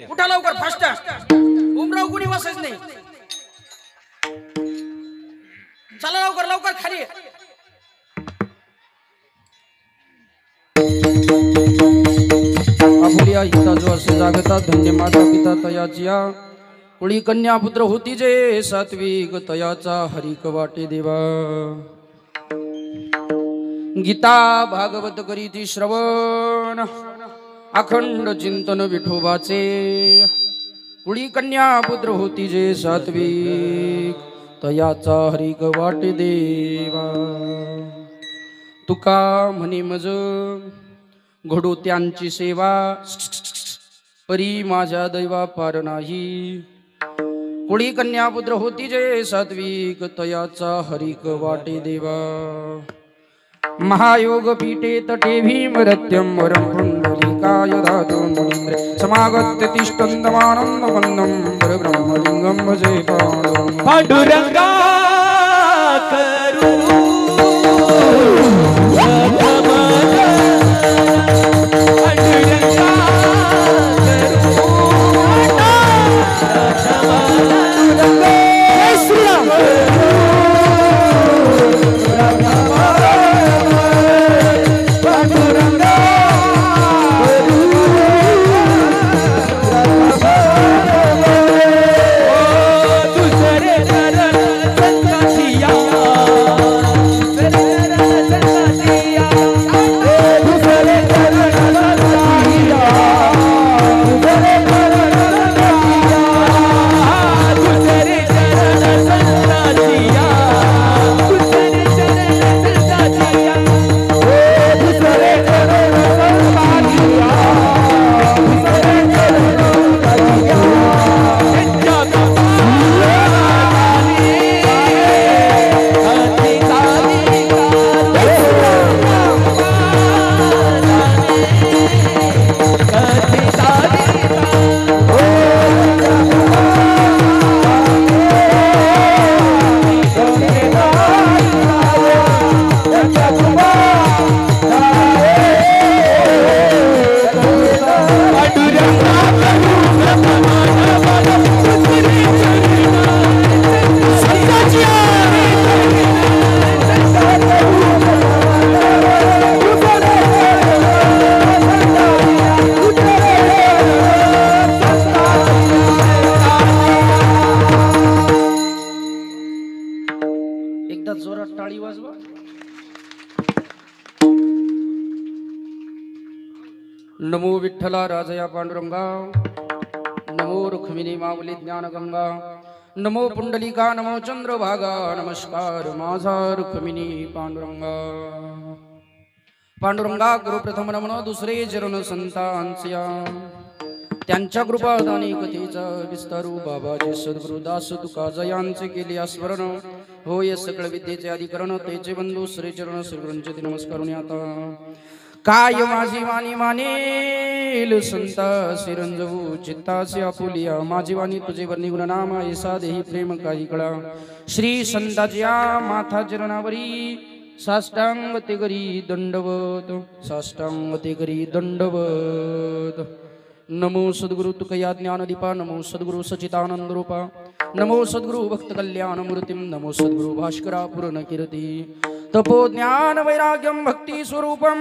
उठा लवकर फास्ट उमराव कुणी बसायच नाही चला लवकर लवकर खाली आपुलिया हिता जो असे जागता धन्य माता पिता तयाचिया कुळी कन्या पुत्र होती जे सात्विक तयाचा हरिक वाटे देवा गीता भागवत करीती श्रवण अखंड चिंतन विठोबाचे कुळी कन्या पुत्र होती जे सात्विक तयाचा हरिक वाटे देवा तुका म्हणे मज घडो त्यांची सेवा परी माझ्या दैवा पार नाही कुळी कन्या पुत्र होती जे सात्विक तयाचा हरिक वाटे देवा महायोग पीठे तटे भीमरत्यं वरं पुंडलिकाय दातुं मुनीन्द्र समागत्य तिष्ठन्तमानन्दमन्दं परब्रह्मलिङ्गं भजे पाण्डुरङ्गा करू नमो विठ्ठला राजया पांडुरंगा नमो रुक्मिणी माऊली ज्ञानगंगा नमो पुंडलिका नमो चंद्रभागा नमस्कार माझा रुक्मिणी पांडुरंगा पांडुरंगा गुरुप्रथम नमन दुसरे चरण संतांच्या त्यांच्या कृपादानी कथेचा विस्तारू बाबाचे सद्गुरु दास तुका जयांचे केले स्मरण होय सकळ विद्येचे अधिकरण तेचे बंधू श्री चरण श्रीगुरूंचे नमस्कारुनी आता काय माझी वाणी मानेल संता सिरंजवू चित्तासी आपुलिया माझी वाणी तुझे वर्णी गुणनाम ऐसा देही प्रेम काही कळा श्री संताच्या माथा चरणावरी साष्टांग ते करी दंडवत साष्टांग ते करी दंडवत नमो सद्गुरु तुकया ज्ञानदीपा नमो सद्गुरु सचितानंद रूपा नमो सद्गुरु भक्त कल्याण मूर्तिम नमो सद्गुरु भास्करा पूर्ण कीर्ती तपो ज्ञान वैराग्यम भक्ती स्वरूपम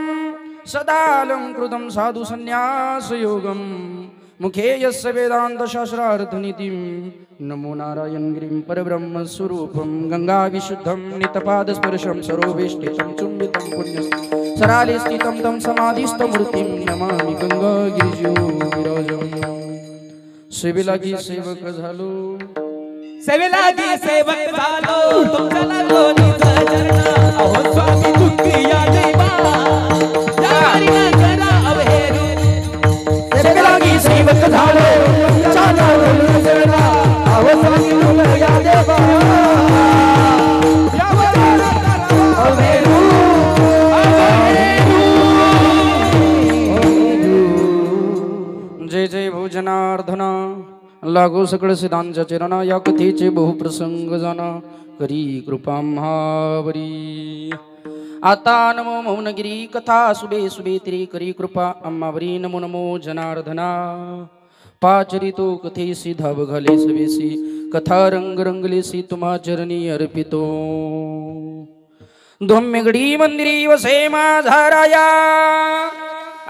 सदालंकृतं साधु संन्यास योगम मुखे यस्य वेदांत शास्त्रार्थनीतिं नमो नारायण गिरिं परब्रह्म स्वरूपं गंगा विशुद्धं नितपाद स्पर्शं सरोवेष्टितं चुंबितं पुण्यं सराले स्थितं तं समाधिस्थ मूर्तिं नमामि गंगा गिरिजो विराजं सेवेलागी सेवक झालो सेवेलागी सेवक झालो तुमच्या लागो निज चरणा अहो स्वामी दुःखी या देवा या करा अवहेरू सेवेलागी सेवक झालो तुमच्या लागो निज चरणा अहो स्वामी दुःखी या देवा अवहेरू जय जय भोजनार्दना लागो सकळ सिद्धांच्या चरणा या कथेचे बहुप्रसंग जाना करी कृपा महावरी आता नमो मौनगिरी कथा सुबे सुबे तिरी करी कृपा अम्मावरी नमो नमो जनार्दना पाचरितो कथेसी धाव घाले सवेसी कथा रंग रंगलेसी तुम्हा चरणी अर्पितो धोम्यगडी मंदिरी वसे माझा राया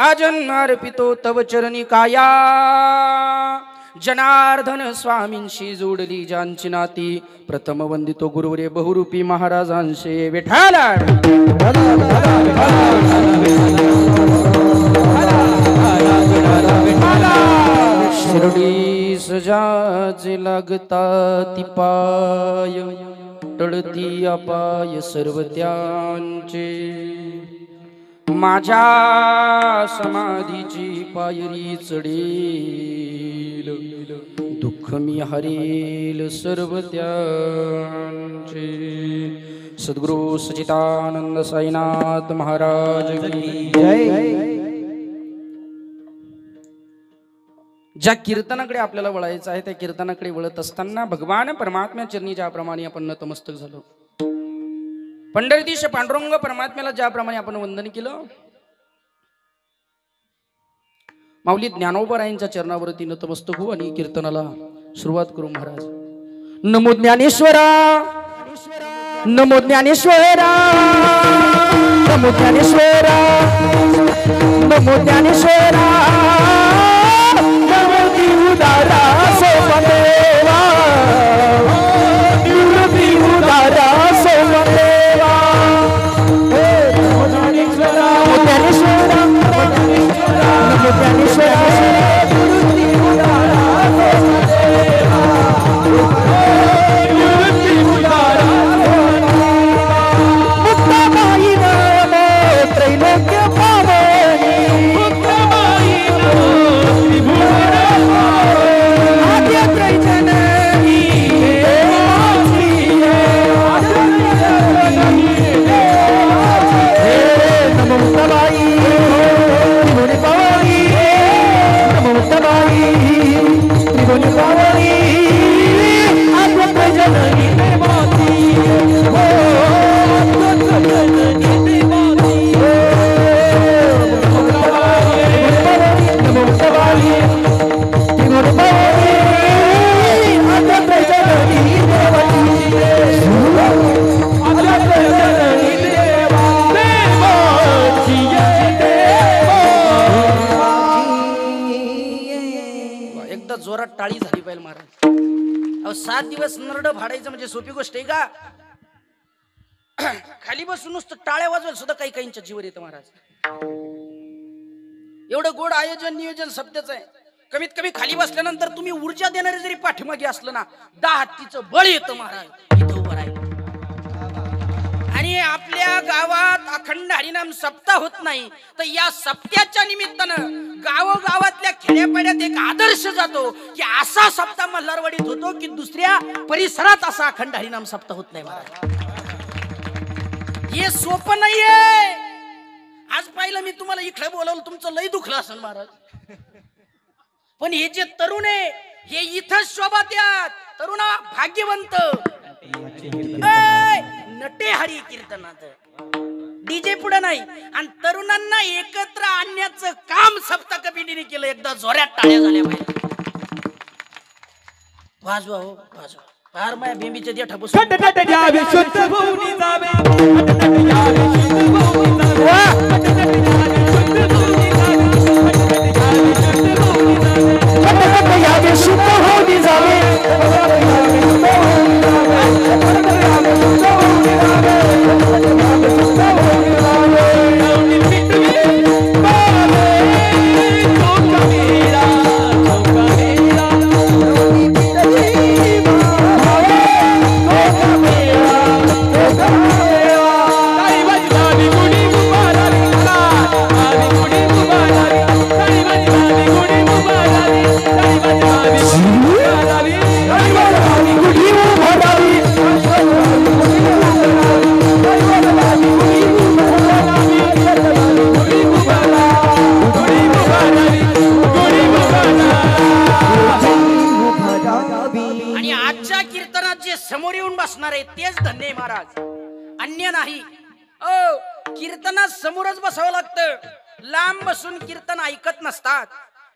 आजन अर्पितो तव चरणी काया जनार्दन स्वामींशी जोडली ज्यांची नाती प्रथम वंदितो गुरुवरे बहुरूपी महाराजांशी विठाला शिर्डी सजाचे लागता ती पाय टळती अपाय सर्व त्यांचे माझ्या समाधीची पायरी चढेल दुःख मी हरेल सर्व त्यांचे सद्गुरु सच्चिदानंद साईनाथ महाराज की जय। ज्या कीर्तनाकडे आपल्याला वळायचं आहे त्या कीर्तनाकडे वळत असताना भगवान परमात्म्या चरणी ज्याप्रमाणे आपण नतमस्तक झालो पंढरीधीश पांडुरंग परमात्म्याला ज्याप्रमाणे आपण वंदन केलं माऊली ज्ञानोबरायांच्या चरणावरती नतमस्तक होऊ आणि कीर्तनाला सुरुवात करू महाराज। नमो ज्ञानेश्वरा नमो ज्ञानेश्वरा नमो ज्ञानेश्वरा नमो ज्ञानेश्वरा नमो उदारा सोमदेवा उदारा सोमदेवा नमो ज्ञानेश्वरा नमो ज्ञानेश्वरा जोरात टाळी झाली पाहिजे महाराज। अहो 7 दिवस नरड भाडायचं म्हणजे सोपी गोष्ट आहे का? खाली बसून नुसतं टाळ्या वाजवायला सुद्धा काही काहींच्या जीवर येतं महाराज। एवढं गोड आयोजन नियोजन सत्याच आहे। कमीत कमी खाली बसल्यानंतर तुम्ही ऊर्जा देणारे जरी पाठीमागे असलं ना 10 हत्तीचं बळ येतं महाराज इथं उभं राहिलं। आणि आपल्या गावात अखंड हरिनाम सप्ताह होत नाही तर या सप्त्याच्या निमित्तानं गावोगावातल्या खेड्यापाड्यात एक आदर्श जातो की असा सप्ताह मल्हारवाडीत होतो की दुसऱ्या परिसरात असा अखंड हरिनाम सप्ताह होत नाही महाराज। हे सोपं नाहीये। आज पाहिलं मी तुम्हाला इकडे बोलवलं तुमचं लय दुखलं असेल महाराज, पण हे जे तरुण आहे हे इथंच शोभा द्यात। तरुणा भाग्यवंत नटे हरी कीर्तनात डीजे पुढे नाही आणि तरुणांना एकत्र आणण्याचं काम सप्ताह पिढीने केलं। एकदा जोरात टाळ्या झाल्या पाहिजे। वाजवा हो वाजवा। फार माया बिंबीच्या देठा बसून खटखट द्यावे शुद्ध भूमी जावे खटखट द्यावे शुद्ध भूमी जावे खटखट द्यावे शुद्ध भूमी जावे खटखट द्यावे शुद्ध भूमी जावे खटखट द्यावे शुद्ध भूमी जावे खटखट द्यावे शुद्ध भूमी जावे खटखट द्यावे शुद्ध भूमी जावे रावणी पिटवी बावे चौका मेरा रावणी पिटवी आणि आजच्या कीर्तनात जे समोर येऊन बसणार आहे तेच धन्य आहे महाराज, अन्य नाही. कीर्तनात समोरच बसावं लागतं, लांब बसून कीर्तन ऐकत नसतात.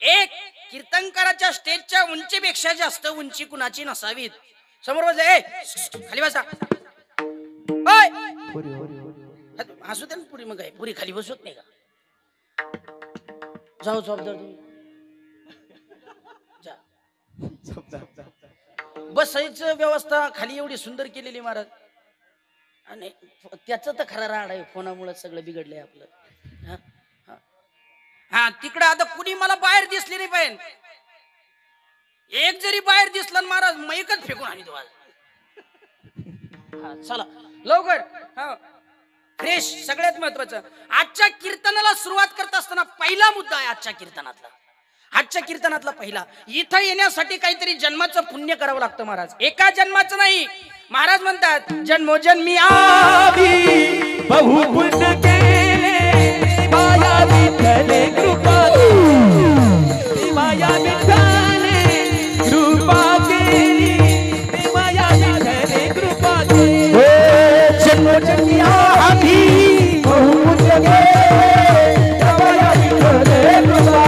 एक कीर्तनकाराच्या स्टेजच्या उंचीपेक्षा जास्त उंची कुणाची नसावीत. समोर बस, खाली बसा. हसू दे ना पुरी, मग काय पुरी खाली बसवत नाही का? जाऊ जबाबदार बसायचं व्यवस्था खाली एवढी सुंदर केलेली महाराज. आणि त्याच तर खरा राड आहे, फोनामुळे सगळं बिघडलंय आपलं. हा तिकडं आता कुणी मला बाहेर दिसले नाही पाहिजे. एक जरी बाहेर दिसला महाराज मैकच फेकून आणि तो. चला लवकर. फ्रेश सगळ्यात महत्वाचं. आजच्या कीर्तनाला सुरुवात करत असताना पहिला मुद्दा आहे आजच्या कीर्तनातला. आजच्या कीर्तनातला पहिला, इथं येण्यासाठी काहीतरी जन्माचं पुण्य करावं लागतं महाराज. एका जन्माचं नाही, महाराज म्हणतात जन्मोजन्मी आधी बहु पुण्य केले माया विठ्ठले कृपा केली माया विठ्ठले कृपा केली माया विठ्ठले कृपा केली जन्मोजन्मी आधी बहु पुण्य केले माया विठ्ठले कृपा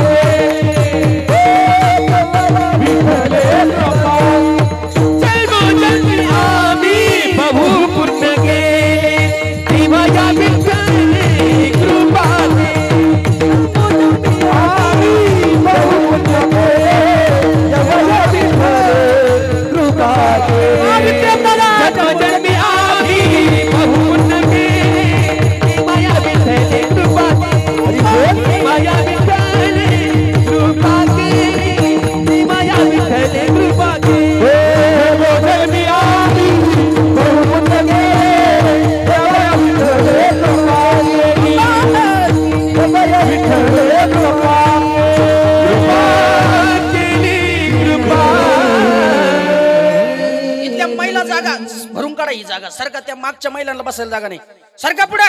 ही जागा सारखा, त्या मागच्या महिलांना बसायला जागा नाही. सारखा पुढे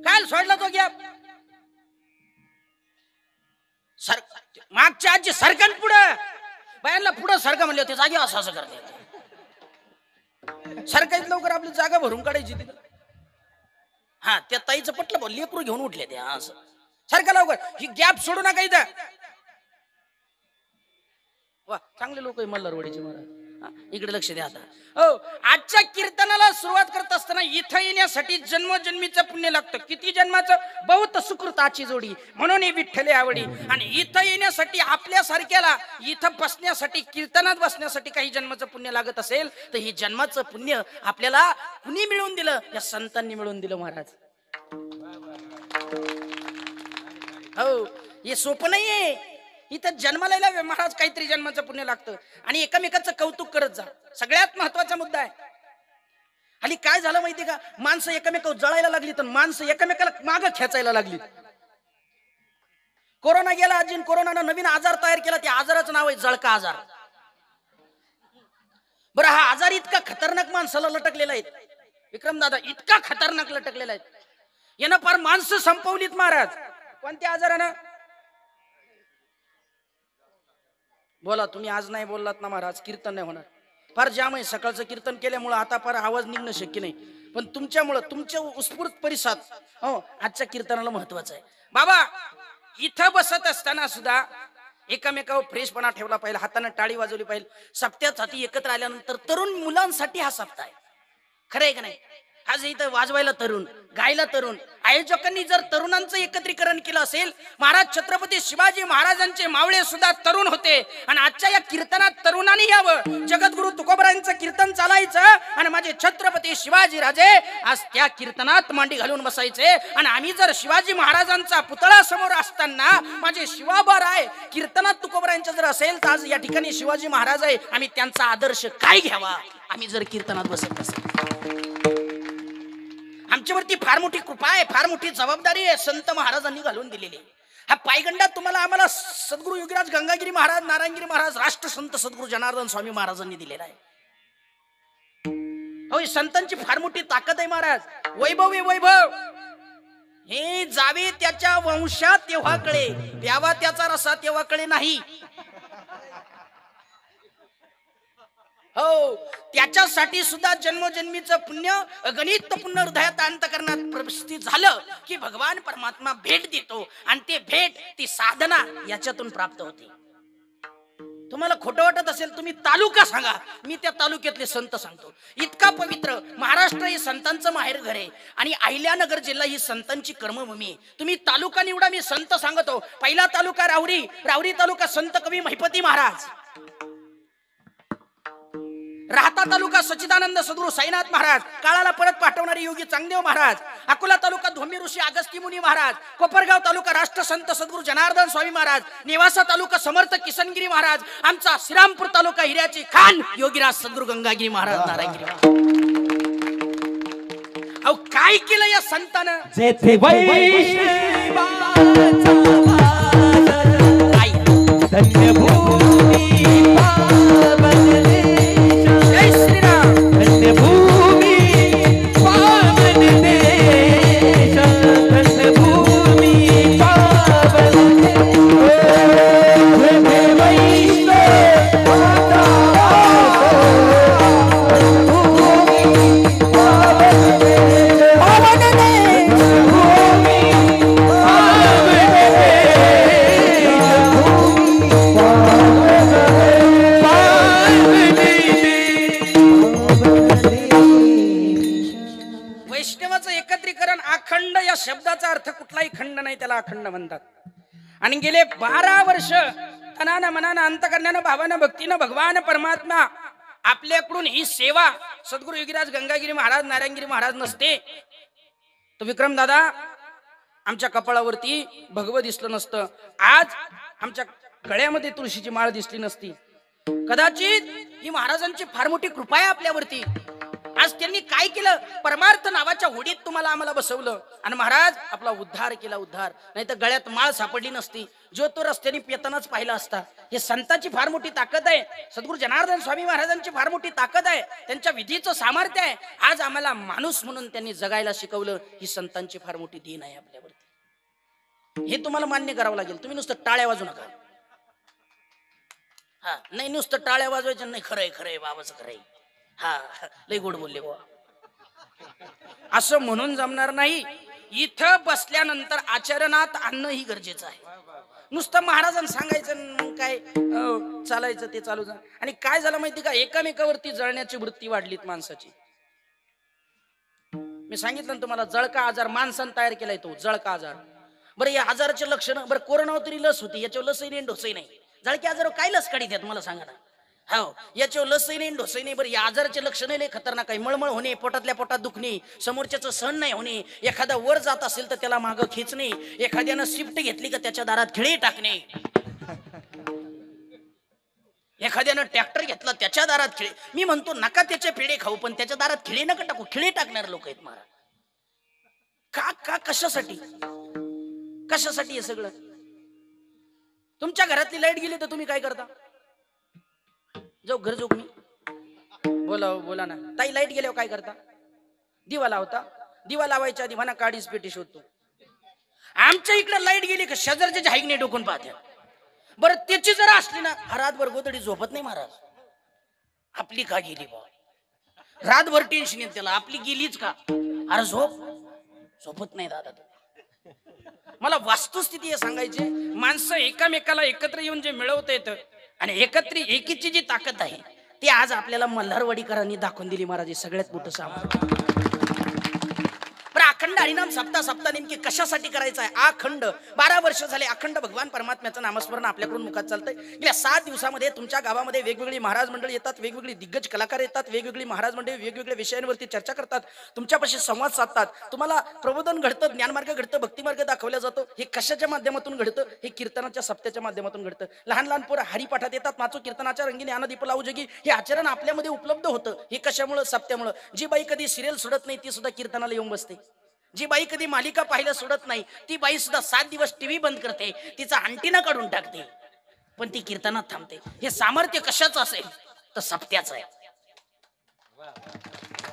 काय सोडला तो गॅप. मागच्या आजी सरकन पुढे बायांना पुढे सारखं म्हणले होते, जागी असं असं करते. सरकायचं लवकर, आपली जागा भरून काढायची तिथं. हा त्या ताईचं पटलं बोल, लेकरू घेऊन उठले ते. असं सारखं लवकर, ही गॅप सोडू नका इथं. वा चांगले लोक आहे मल्हारवाडीचे महाराज. इकडे लक्ष द्या आता. आजच्या कीर्तनाला सुरुवात करत असताना इथं येण्यासाठी जन्मोजन्मीचं पुण्य लागतं. किती जन्माचं? बहुत सुकृताची जोडी म्हणून विठ्ठले आवडी. आणि इथं येण्यासाठी आपल्या सारख्याला इथं बसण्यासाठी, कीर्तनात बसण्यासाठी काही जन्माचं पुण्य लागत असेल तर हे जन्माचं पुण्य आपल्याला कुणी मिळवून दिलं? या संतांनी मिळवून दिलं महाराज. हो हे सोपं नाहीये. इथं जन्माला महाराज काहीतरी जन्माचं पुण्य लागतं. आणि एकमेकाचं कौतुक करत जा, सगळ्यात महत्वाचा मुद्दा आहे. हल्ली काय झालं माहितीये का, माणसं एकमेकावर जळायला लागली तर माणसं एकमेकाला मागं खेचायला लागली. कोरोना गेला अजून, कोरोनानं नवीन आजार तयार केला. त्या आजाराचं नाव आहे जळका आजार. बरं हा आजार इतका खतरनाक माणसाला लटकलेला आहे विक्रम दादा, इतका खतरनाक लटकलेला आहे. यानं फार माणसं संपवलीत महाराज. कोणत्या आजारानं? बोला तुम्ही, आज नाही बोललात ना महाराज, कीर्तन नाही होणार. फार जाम आहे. सकाळचं कीर्तन केल्यामुळं आता फार आवाज निघणं शक्य नाही. पण तुमच्यामुळं, तुमच्या उत्स्फूर्त परिसात आजच्या कीर्तनाला महत्वाचं आहे. बाबा इथं बसत असताना सुद्धा एकामेकावर फ्रेशपणा ठेवला पाहिजे, हाताने टाळी वाजवली पाहिजे. सप्त्यासाठी एकत्र आल्यानंतर तरुण मुलांसाठी हा सप्ताह आहे. खरं आहे का नाही? आज इथं वाजवायला तरुण, गायला तरुण. आयोजकांनी जर तरुणांचं एकत्रीकरण केलं असेल, महाराज छत्रपती शिवाजी महाराजांचे मावळे सुद्धा तरुण होते आणि आजच्या या कीर्तनात तरुणांनी यावं. जगद्गुरु तुकोबरायांचं कीर्तन चालायचं आणि माझे छत्रपती शिवाजी राजे आज त्या कीर्तनात मांडी घालून बसायचे. आणि आम्ही जर शिवाजी महाराजांचा पुतळा समोर असताना माझे शिवाबा राय कीर्तनात तुकोबरायांचं जर असेल, तर आज या ठिकाणी शिवाजी महाराज आहे, आम्ही त्यांचा आदर्श काय घ्यावा? आम्ही जर कीर्तनात बसत नसेल, आमच्यावरती फार मोठी कृपा आहे, फार मोठी जबाबदारी आहे संत महाराजांनी घालून दिलेली. हा पायगंडा तुम्हाला आम्हाला सद्गुरु योगीराज गंगागिरी महाराज, नारायणगिरी महाराज, राष्ट्रसंत सद्गुरु जनार्दन स्वामी महाराजांनी दिलेला आहे. हो, संतांची फार मोठी ताकद आहे महाराज. वैभव आहे वैभव. हे जावे त्याच्या वंशात तेव्हा कळे, प्यावा त्याचा रसा तेव्हा कळे नाही. हो, त्याच्यासाठी सुद्धा जन्मोजन्मीचं पुण्य, अगणित पुण्य हृदयात अंतःकरणात प्रविष्ट झालं की भगवान परमात्मा भेट देतो. आणि ते भेट, ती साधना याच्यातून प्राप्त होते. तुम्हाला खोटं वाटत असेल, तुम्ही तालुका सांगा, मी त्या तालुक्यातले संत सांगतो. इतका पवित्र महाराष्ट्र हे संतांचं माहेर घर आहे आणि अहिल्यानगर जिल्हा ही संतांची कर्मभूमी आहे. तुम्ही तालुका निवडा, मी संत सांगतो. पहिला तालुका राहुरी, राहुरी तालुका संत कवी महिपती महाराज. राहता तालुका सच्चिदानंद सद्गुरु साईनाथ महाराज, काळाला परत पाठवणारे योगी चांगदेव महाराज. अकोला तालुका धोमी ऋषी अगस्ती मुनी महाराज. कोपरगाव तालुका राष्ट्रसंत सद्गुरु जनार्दन स्वामी महाराज. नेवासा तालुका समर्थ किसनगिरी महाराज. आमचा श्रीरामपूर तालुका हिऱ्याची खान योगीराज सद्गुरु गंगागिरी महाराज, नारायणगिरी महाराज. अहो, काय केलं या संतानं? जेथे धन्य भूमी पावन देश, जय श्रीराम. धन्य भूमी पावन देश, धन्य भूमी पावन देश. जेथे वैष्णव माता भूमी पावन देश, पावन देश, भूमी पावन वैष्णवाचं एकत्रीकरण, अखंड या शब्दाचा अर्थ कुठलाही खंड नाही, त्याला अखंड म्हणतात. आणि गेले 12 वर्ष तनानं मनानं अंतकरणानं भावानं भक्तीनं भगवान परमात्मा आपल्याकडून ही सेवा सद्गुरु योगीराज गंगागिरी महाराज, नारायणगिरी महाराज नसते तर विक्रम दादा आमच्या कपाळावरती भगवं दिसलं नसतं. आज आमच्या गळ्यामध्ये तुळशीची माळ दिसली नसती. कदाचित ही महाराजांची फार मोठी कृपा आहे आपल्यावरती. आज त्यांनी काय केलं? परमार्थ नावाच्या होडीत तुम्हाला आम्हाला बसवलं आणि महाराज आपला उद्धार केला. उद्धार नाही तर गळ्यात माळ सापडली नसती, जो तो रस्त्याने पेतानाच पाहिला असता. हे संतांची फार मोठी ताकद आहे. सद्गुरु जनार्दन स्वामी महाराजांची फार मोठी ताकद आहे. त्यांच्या विधीचं सामर्थ्य आहे. आज आम्हाला माणूस म्हणून त्यांनी जगायला शिकवलं. ही संतांची फार मोठी देण आहे आपल्यावरती. हे तुम्हाला मान्य करावं लागेल. तुम्ही नुसतं टाळ्या वाजू नका. हा, नाही नुसतं टाळ्या वाजवायचं नाही. खरंय खरंय बाबाचं खरंय, हा लय गोड बोलले बाबा, असं म्हणून जमणार नाही. इथं बसल्यानंतर आचरणात आणणं ही गरजेचं आहे. नुसतं महाराजांना सांगायचं काय चालायचं ते चालू जा. आणि काय झालं माहिती का? एकामेकावरती जळण्याची वृत्ती वाढलीत माणसाची. मी सांगितलं ना तुम्हाला, जळका आजार माणसानं तयार केलाय तो जळका आजार. बरं, या आजाराचे लक्षण, बरं कोरोनावर तरी लस होती, याच्यावर लसही नाही डोसही नाही. जळक्या आजारावर काय लस काढीत आहेत मला सांगा ना. हो, याच्यावर लसही नाही डोसही नाही. बरं, या आजाराचे लक्षण लय खतरनाक आहे. मळमळ होणे, पोटातल्या पोटात दुखणे, समोरच्याचं सहन नाही होणे, एखादा वर जात असेल तर त्याला मागं खेचणे, एखाद्यानं शिफ्ट घेतली का त्याच्या दारात खिळे टाकणे, एखाद्यानं ट्रॅक्टर घेतला त्याच्या दारात खिळे. मी म्हणतो नका त्याचे पेढे खाऊ, पण त्याच्या दारात खिळे नका टाकू. खिळे टाकणारे लोक आहेत महाराज. का का कशासाठी? कशासाठी हे सगळं? तुमच्या घरातली लाईट गेली तर तुम्ही काय करता? जाऊ घर जाऊ मी बोला ना ताई, लाईट गेल्यावर काय करता? दिवा लावता. दिवा लावायच्या आधी म्हणा काडीच पेटी शोधतो. आमच्या इकडे लाईट गेली का शेजारच्या हाईकने डोकून पाहत्या. बरं, त्याची जर असली ना, रातभर गोदडी झोपत नाही महाराज. आपली का गेली बा? रातभर टेन्शन येत त्याला, आपली गेलीच का? अरे झोपत नाही दादा. मला वस्तुस्थिती हे सांगायची, माणसं एकामेकाला एकत्र येऊन जे मिळवता येतं आणि एकीची जी ताकद आहे ती आज आपल्याला मल्हारवाडीकरांनी दाखवून दिली महाराज. हे सगळ्यात मोठं सामर्थ्य. अखंड हरिनाम सप्ताह नेमकी कशासाठी करायचा आहे? अखंड 12 वर्ष झाले अखंड भगवान परमात्म्याचं नामस्मरण आपल्याकडून मुखात चालतंय. गेल्या 7 दिवसामध्ये तुमच्या गावामध्ये वेगवेगळी महाराज मंडळी येतात, वेगवेगळी दिग्गज कलाकार येतात, वेगवेगळी महाराज मंडळी वेगवेगळ्या विषयांवरती चर्चा करतात, तुमच्यापाशी संवाद साधतात. तुम्हाला प्रबोधन घडतं, ज्ञानमार्ग घडतं, भक्तिमार्ग दाखवला जातो. हे कशाच्या माध्यमातून घडतं? हे कीर्तनाच्या सप्त्याच्या माध्यमातून घडतं. लहान लहान पोरं हरिपाठात येतात, नाचो कीर्तनाच्या रंगीने आनंदीप लावू जगी, हे आचरण आपल्यामध्ये उपलब्ध होतं. हे कशामुळे? सप्त्यामुळे. जी बाई कधी सिरियल सोडत नाही ती सुद्धा कीर्तनाला येऊन बसते. जी बाई कधी मालिका पाहायला सोडत नाही ती बाई सुद्धा 7 दिवस टीव्ही बंद करते, तिचा अंटीना काढून टाकते, पण ती कीर्तनात थांबते. हे सामर्थ्य कशाचं असेल? तर सप्त्याचं आहे.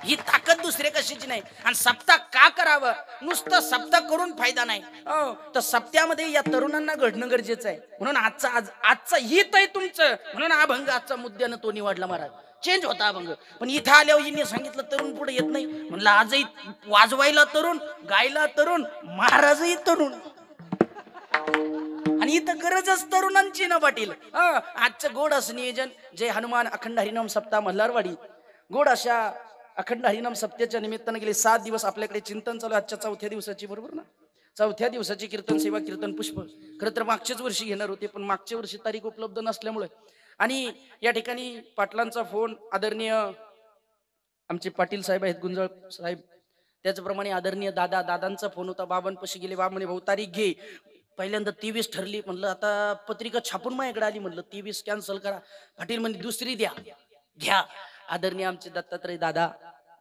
ही ताकद दुसरे कशाची नाही. आणि सप्ताह का करावं? नुसतं सप्ताह करून फायदा नाही, तर सप्त्यामध्ये या तरुणांना घडणं गरजेचं आहे. म्हणून आजचा हित आहे तुमचं, म्हणून अभंग आजचा मुद्द्यानं तो निवडला महाराज. चेंज होता अभंग. पण इथं आल्यावर हिने सांगितलं तरुण पुढे येत नाही, म्हणलं आजही वाजवायला तरुण, गायला तरुण, महाराजही तरुण. आणि इथं गरजच तरुणांची ना पाटील. आजचं गोड असं नियोजन जय हनुमान अखंड हरिनाम सप्ताह मल्हारवाडी. गोड अशा अखंड हरिनाम सप्त्याच्या निमित्तानं गेले 7 दिवस आपल्याकडे चिंतन चालू. आजच्या 4थ्या दिवसाची, बरोबर ना? 4थ्या दिवसाची कीर्तन सेवा, कीर्तन पुष्प. खरं तर मागच्याच वर्षी घेणार होते, पण मागच्या वर्षी तारीख उपलब्ध नसल्यामुळे. आणि या ठिकाणी पाटलांचा फोन, आदरणीय आमचे पाटील साहेब आहेत, गुंजाळ साहेब, त्याचप्रमाणे आदरणीय दादांचा फोन होता. बाबांपाशी गेले, बाबा म्हणे भाऊ तारीख घे. पहिल्यांदा 23 ठरली, म्हणलं आता पत्रिका छापून माझ्याकडे आली, म्हणलं 23 कॅन्सल करा. पाटील म्हणजे दुसरी द्या, घ्या. आदरणीय आमचे दत्तात्रय दादा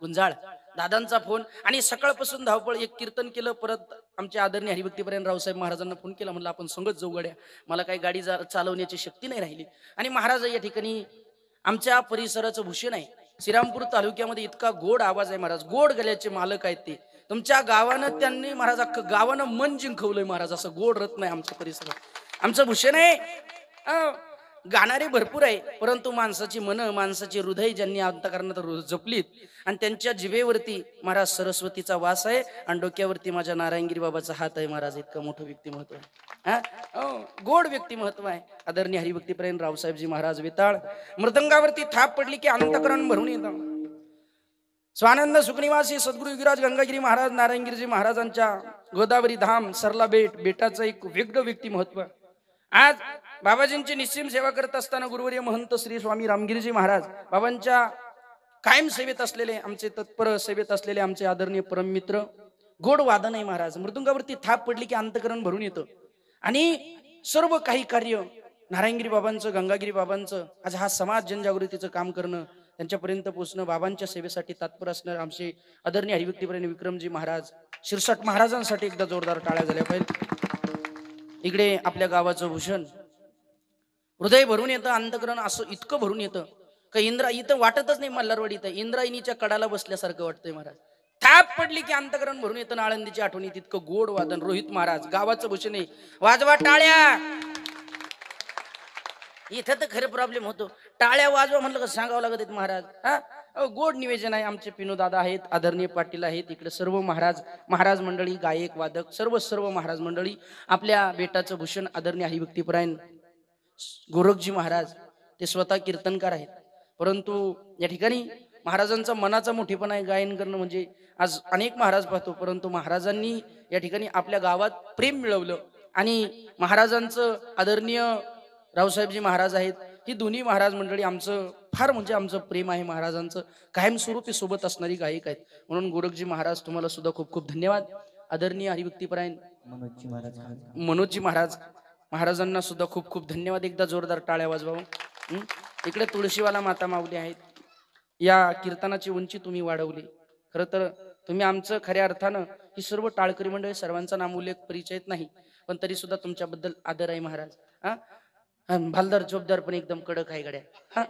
गुंजाळ दादांचा फोन. आणि सकाळपासून धावपळ. एक कीर्तन केलं, परत आमच्या आदरणीय हरिभक्तीपर्यंत रावसाहेब महाराजांना फोन केला, म्हणलं आपण संगत जाऊ गड्या, मला काही गाडी चालवण्याची शक्ती नाही राहिली. आणि महाराज या ठिकाणी आमच्या परिसराचं भूषण आहे. श्रीरामपूर तालुक्यामध्ये इतका गोड आवाज आहे महाराज, गोड गल्याचे मालक आहेत ते. तुमच्या गावानं त्यांनी महाराज अख्खं गावानं मन जिंकवलंय महाराज. असं गोड रत्न आहे आमच्या परिसरात, आमचं भूषण आहे. गाणारे भरपूर आहे, परंतु माणसाची मन, माणसाची हृदय ज्यांनी अंतःकरणात जपलीत, आणि त्यांच्या जिभेवरती महाराज सरस्वतीचा वास आहे, आणि डोक्यावरती माझ्या नारायणगिरी बाबाचा हात आहे महाराज. इतकं मोठं व्यक्तिमत्व आहे, गोड व्यक्तिमत्व आहे. आदरणीय हरिभक्तीपर्यंत रावसाहेबजी महाराज वेताळ. मृदंगावरती थाप पडली की अंतःकरण भरून येतं. स्वानंद सुखनिवासी सद्गुरु युगराज गंगागिरी महाराज नारायणगिरीजी महाराजांच्या गोदावरी धाम सरला बेटाचं एक वेगळं व्यक्तिमत्व. आज बाबाजींची निस्सीम सेवा करत असताना गुरुवर्य महंत श्री स्वामी रामगिरीजी महाराज बाबांच्या कायम सेवेत असलेले, आमचे तत्पर सेवेत असलेले आमचे आदरणीय परममित्र. गोड वादन आहे महाराज. मृदुंगावरती थाप पडली की अंतःकरण भरून येतं. आणि सर्व काही कार्य नारायणगिरी बाबांचं, गंगागिरी बाबांचं, आज हा समाज जनजागृतीचं काम करणं, त्यांच्यापर्यंत पोहोचणं, बाबांच्या सेवेसाठी तात्पर असणारे आमचे आदरणीय हरिभक्तीपर्यंत विक्रमजी महाराज शिरसाट महाराजांसाठी एकदा जोरदार टाळ्या झाल्या पाहिजे. इकडे आपल्या गावाचं भूषण. हृदय भरून येतं, अंतःकरण असं इतकं भरून येतं का इथं वाटतच नाही मल्हारवाडी इथं इंद्रायणीच्या कडाला बसल्यासारखं वाटतंय महाराज. थाप पडली की अंतःकरण भरून येतं. आळंदीची आठवणी. तितकं गोड वादन. रोहित महाराज गावाचं भूषण आहे. वाजवा टाळ्या. इथं तर खरं प्रॉब्लेम होतो, टाळ्या वाजवा म्हणलं का सांगावं लागत आहेत महाराज. गोड निवेदन आहे. आमचे पिनू दादा आहेत, आदरणीय पाटील आहेत, इकडे सर्व महाराज मंडळी, गायक वादक, सर्व महाराज मंडळी. आपल्या बेटाचं भूषण आदरणीय हरिभक्तीपरायण गोरखजी महाराज, ते स्वतः कीर्तनकार आहेत, परंतु या ठिकाणी महाराजांचा मनाचा मोठेपणा आहे. गायन करणं म्हणजे आज अनेक महाराज पाहतो, परंतु महाराजांनी या ठिकाणी आपल्या गावात प्रेम मिळवलं. आणि महाराजांचं आदरणीय रावसाहेबजी महाराज आहेत, ही दोन्ही महाराज मंडळी आमचं फार म्हणजे आमचं प्रेम आहे. महाराजांचं कायमस्वरूपी सोबत असणारी गायक आहेत. म्हणून गोरखजी महाराज तुम्हाला सुद्धा खूप खूप धन्यवाद. आदरणीय हरिभक्तीपरायण मनोजजी महाराजांना सुद्धा खूप खूप धन्यवाद. एकदा जोरदार टाळ्या वाजवावं. इकडे तुळशीवाला माता माऊली आहेत. या कीर्तनाची उंची तुम्ही वाढवली. खरं तर तुम्ही आमचं खऱ्या अर्थानं ही सर्व टाळकरी मंडळी, सर्वांचा नामोल्लेख परिचयत नाही, पण तरी सुद्धा तुमच्याबद्दल आदर आहे महाराज. भालदार चोपदार पण एकदम कडक आहे गड्या.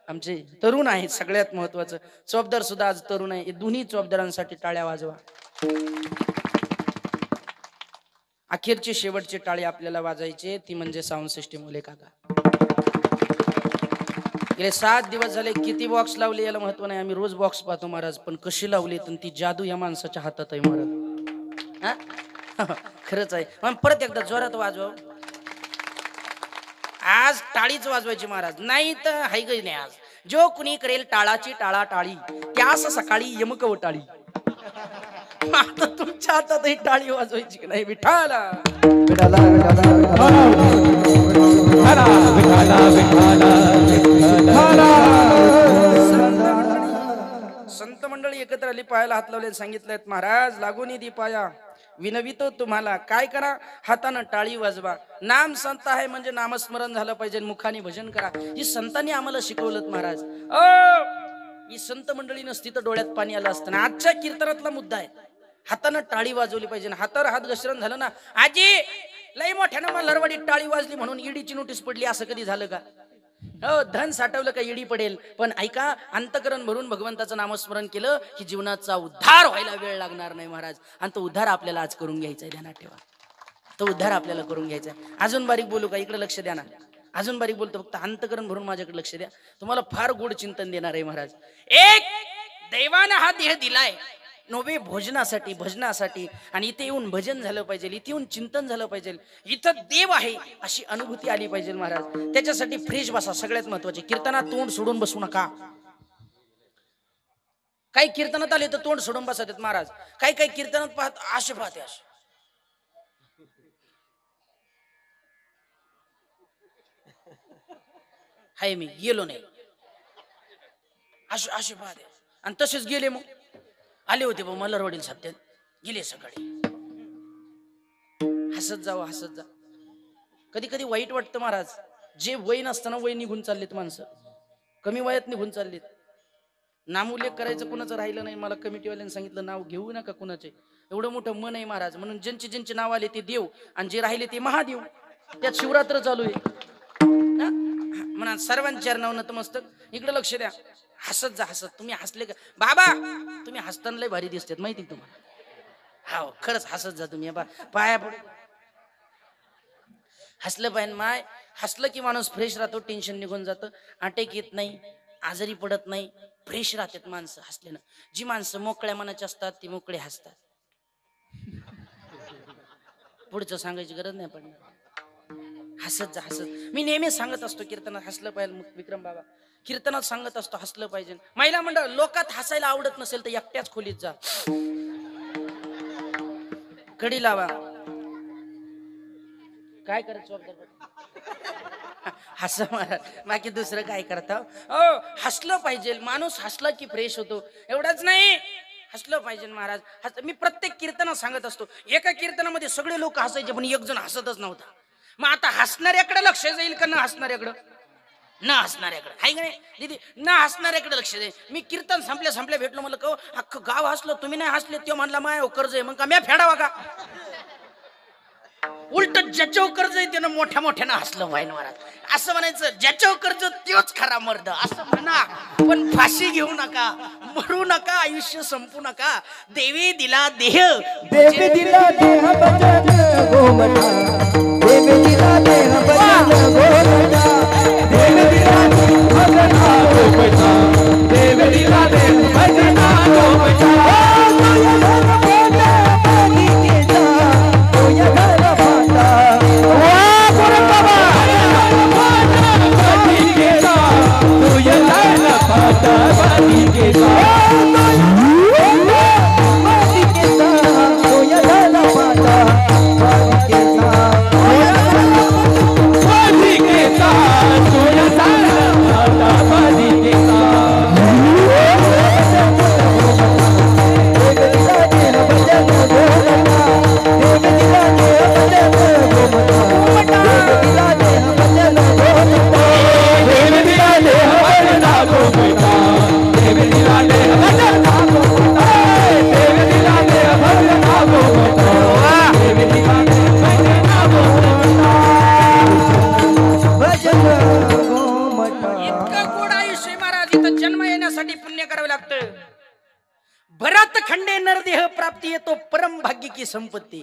आमचे तरुण आहेत, सगळ्यात महत्वाचं चोपदार सुद्धा आज तरुण आहे. दोन्ही चोपदारांसाठी टाळ्या वाजवा. अखेरची शेवटची टाळी आपल्याला वाजायची, ती म्हणजे साऊंड सिस्टीम ओले काका. गेले 7 दिवस झाले किती बॉक्स लावले याला महत्व नाही. आम्ही रोज बॉक्स पाहतो महाराज, पण कशी लावली तर ती जादू या माणसाच्या हातात आहे महाराज. खरंच आहे. मग परत एकदा जोरात वाजवा. आज टाळीच वाजवायची महाराज, नाही तर हाय गई नाही. आज जो कुणी करेल टाळाची टाळा टाळी, त्यास सकाळी यमक व टाळी. आता तुमच्या हातात ही टाळी वाजवायची की नाही? विठाला विठाला विठाला विठाला विठाला विठाला. संत मंडळी एकत्र आली, पायाला हात लावले, सांगितलेत महाराज लागून दी पाया, विनवितो तुम्हाला. काय करा? हातानं टाळी वाजवा. नाम संत आहे म्हणजे नामस्मरण झालं पाहिजे, मुखाने भजन करा. ही संतांनी आम्हाला शिकवलं महाराज. ही संत मंडळी नसती तर डोळ्यात पाणी आलं असतं ना. आजच्या कीर्तनातला मुद्दा आहे, हातानं टाळी वाजवली पाहिजे. हातावर हात घसरण झालं ना, आजी लई मोठ्यानं मल्हारवाडीत टाळी वाजली म्हणून ईडीची नोटीस पडली, असं कधी झालं का? हो, धन साठवलं का ईडी पडेल, पण ऐका, अंतकरण भरून भगवंताचं नामस्मरण केलं की जीवनाचा उद्धार व्हायला वेळ लागणार नाही महाराज. आणि तो उद्धार आपल्याला आज करून घ्यायचा आहे, ध्यानात ठेवा. तो उद्धार आपल्याला करून घ्यायचा आहे. अजून बारीक बोलू का? इकडे लक्ष द्या ना. अजून बारीक बोलतो, फक्त अंतकरण भरून माझ्याकडे लक्ष द्या. तुम्हाला फार गोड चिंतन देणार आहे महाराज. एक देवानं हा देह दिलाय नोवे भोजनासाठी, भजनासाठी. आणि इथे येऊन भजन झालं पाहिजे, इथे येऊन चिंतन झालं पाहिजे, इथं देव आहे अशी अनुभूती आली पाहिजे महाराज. त्याच्यासाठी फ्रेश बसा, सगळ्यात महत्वाचे. कीर्तनात तोंड सोडून बसू नका. काही कीर्तनात आले तर तोंड सोडून बसतात महाराज. काही काही कीर्तनात पाहत असे पाहते, असे हाय मी गेलो नाही, असे असे पाहते. आणि तसेच गेले. मग आले होते बा मल्हारवाडीला सप्त्यात, गेले सकाळी. हसत जावं, हसत जा. कधी कधी वाईट वाटतं महाराज, जे वय नसताना वय निघून चाललेत माणसं, कमी वयात निघून चाललेत. नामोल्लेख करायचं कुणाचं राहिलं नाही. मला कमिटीवाल्यांनी सांगितलं नाव घेऊ नका कुणाचे, एवढं मोठं मन आहे महाराज. म्हणून ज्यांचे ज्यांचे नाव आले ते देव आणि जे राहिले ते महादेव. त्यात शिवरात्र चालू आहे म्हणा. सर्वांच्या चरणावर नतमस्तक. इकडे लक्ष द्या, हसत जा, हसत. तुम्ही हसले का बाबा? तुम्ही हसताना लय भारी दिसतात माहिती तुम्हाला. हो, खरंच हसत जा तुम्ही. पाया पड, हसलं पाहिजे माय. हसलं की माणूस फ्रेश राहतो, टेन्शन निघून जातं, अटॅक येत नाही, आजारी पडत नाही, फ्रेश राहतात माणसं हसल्यानं. जी माणसं मोकळ्या मनाची असतात ती मोकळे हसतात. पुढचं सांगायची गरज नाही पडणार. हसत जा, हसत. मी नेहमी सांगत असतो कीर्तनात हसलं पाहिजे. विक्रम बाबा कीर्तनात सांगत असतो हसलं पाहिजे. महिला मंडळ, लोकात हसायला आवडत नसेल तर एकट्याच खोलीत जा, कडी लावा. काय करायचं हस मारा, बाकी दुसरं काय करता. हसलं पाहिजे माणूस. हसला की फ्रेश होतो. एवढंच नाही, हसलं पाहिजे महाराज. मी प्रत्येक कीर्तनात सांगत असतो. एका कीर्तनामध्ये सगळे लोक हसायचे पण एक जण हसतच नव्हता. मग आता हसणाऱ्याकडे लक्ष जाईल का न हसणाऱ्याकडं? न हसणाऱ्याकडे. हाय का नाही दीदी? न हसणाऱ्याकडे लक्ष जाईल. मी कीर्तन संपल्या भेटलो, म्हणलं का अख्खं गाव हसलं, तुम्ही नाही हसले. तो म्हणला माय कर्ज आहे. मग का म्या फेडावा का? उलट ज्याच्यावर कर्ज आहे त्यानं मोठ्या मोठ्यानं हसलं पाहिजे महाराज. असं म्हणायचं, ज्याच्यावर कर्ज तोच खरा मर्द, असं म्हणा. पण फाशी घेऊ नका, मरू नका, आयुष्य संपू नका. देवी दिला देह, देवी दिला देह भजन गोमटा, देवी दिला देह भजन गोमटा, देवी दिला देह भजन गोमटा, देवी दिला देह भजन गोमटा. संपत्ती.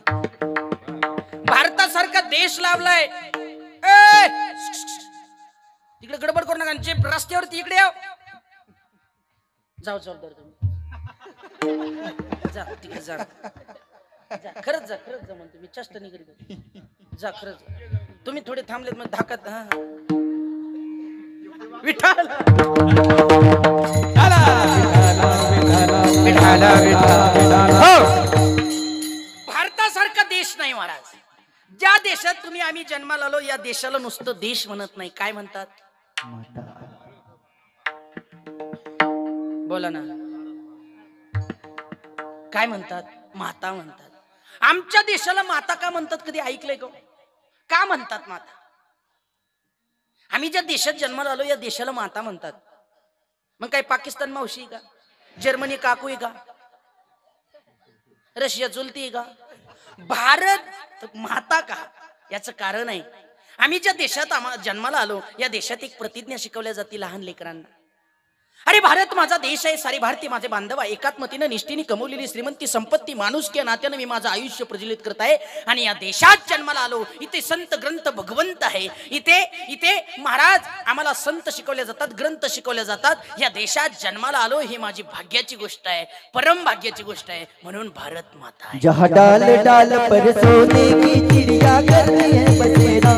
भारतासारखा देश लाभलाय. तिकडे गडबड करू नका. जे रस्त्यावरती इकडे याव, जाऊ जाऊ तुम्ही जा तिकडे जा. खरंच जा म्हणतो मी चेष्टा नाही करीत जा खरंच तुम्ही थोडे थांबलेत मग धाकत विठाल भारतासारखा देश नाही महाराज. ज्या देशात तुम्ही आम्ही जन्माला आलो या देशाला नुसतं देश म्हणत नाही काय म्हणतात बोला ना काय म्हणतात माता म्हणतात. आमच्या देशाला माता का म्हणतात कधी ऐकलंय का म्हणतात माता. आम्ही ज्या देशात जन्माला आलो या देशाला माता म्हणतात. मग काय पाकिस्तान मावशी का जर्मनी काकू आहे का रशिया चुलती आहे का भारत माता का. याचं कारण आहे आम्ही ज्या देशात जन्माला आलो या देशात एक प्रतिज्ञा शिकवल्या जाते लहान लेकरांना. अरे भारत माझा देश आहे सारे भारतीय माझे बांधव आहे. एकात्मतेने निष्ठेने कमवलेली श्रीमंती संपत्ती माणुसकी या नात्याने मी माझं आयुष्य प्रज्वलित करत आहे. आणि या देशात जन्माला आलो इथे संत ग्रंथ भगवंत आहे. इथे महाराज आम्हाला संत शिकवले जातात ग्रंथ शिकवले जातात. या देशात जन्माला आलो ही माझी भाग्याची गोष्ट आहे परम भाग्याची गोष्ट आहे. म्हणून भारत माता आहे. जहाँ डाल डाल पर सोने की चिड़िया करती है बसेरा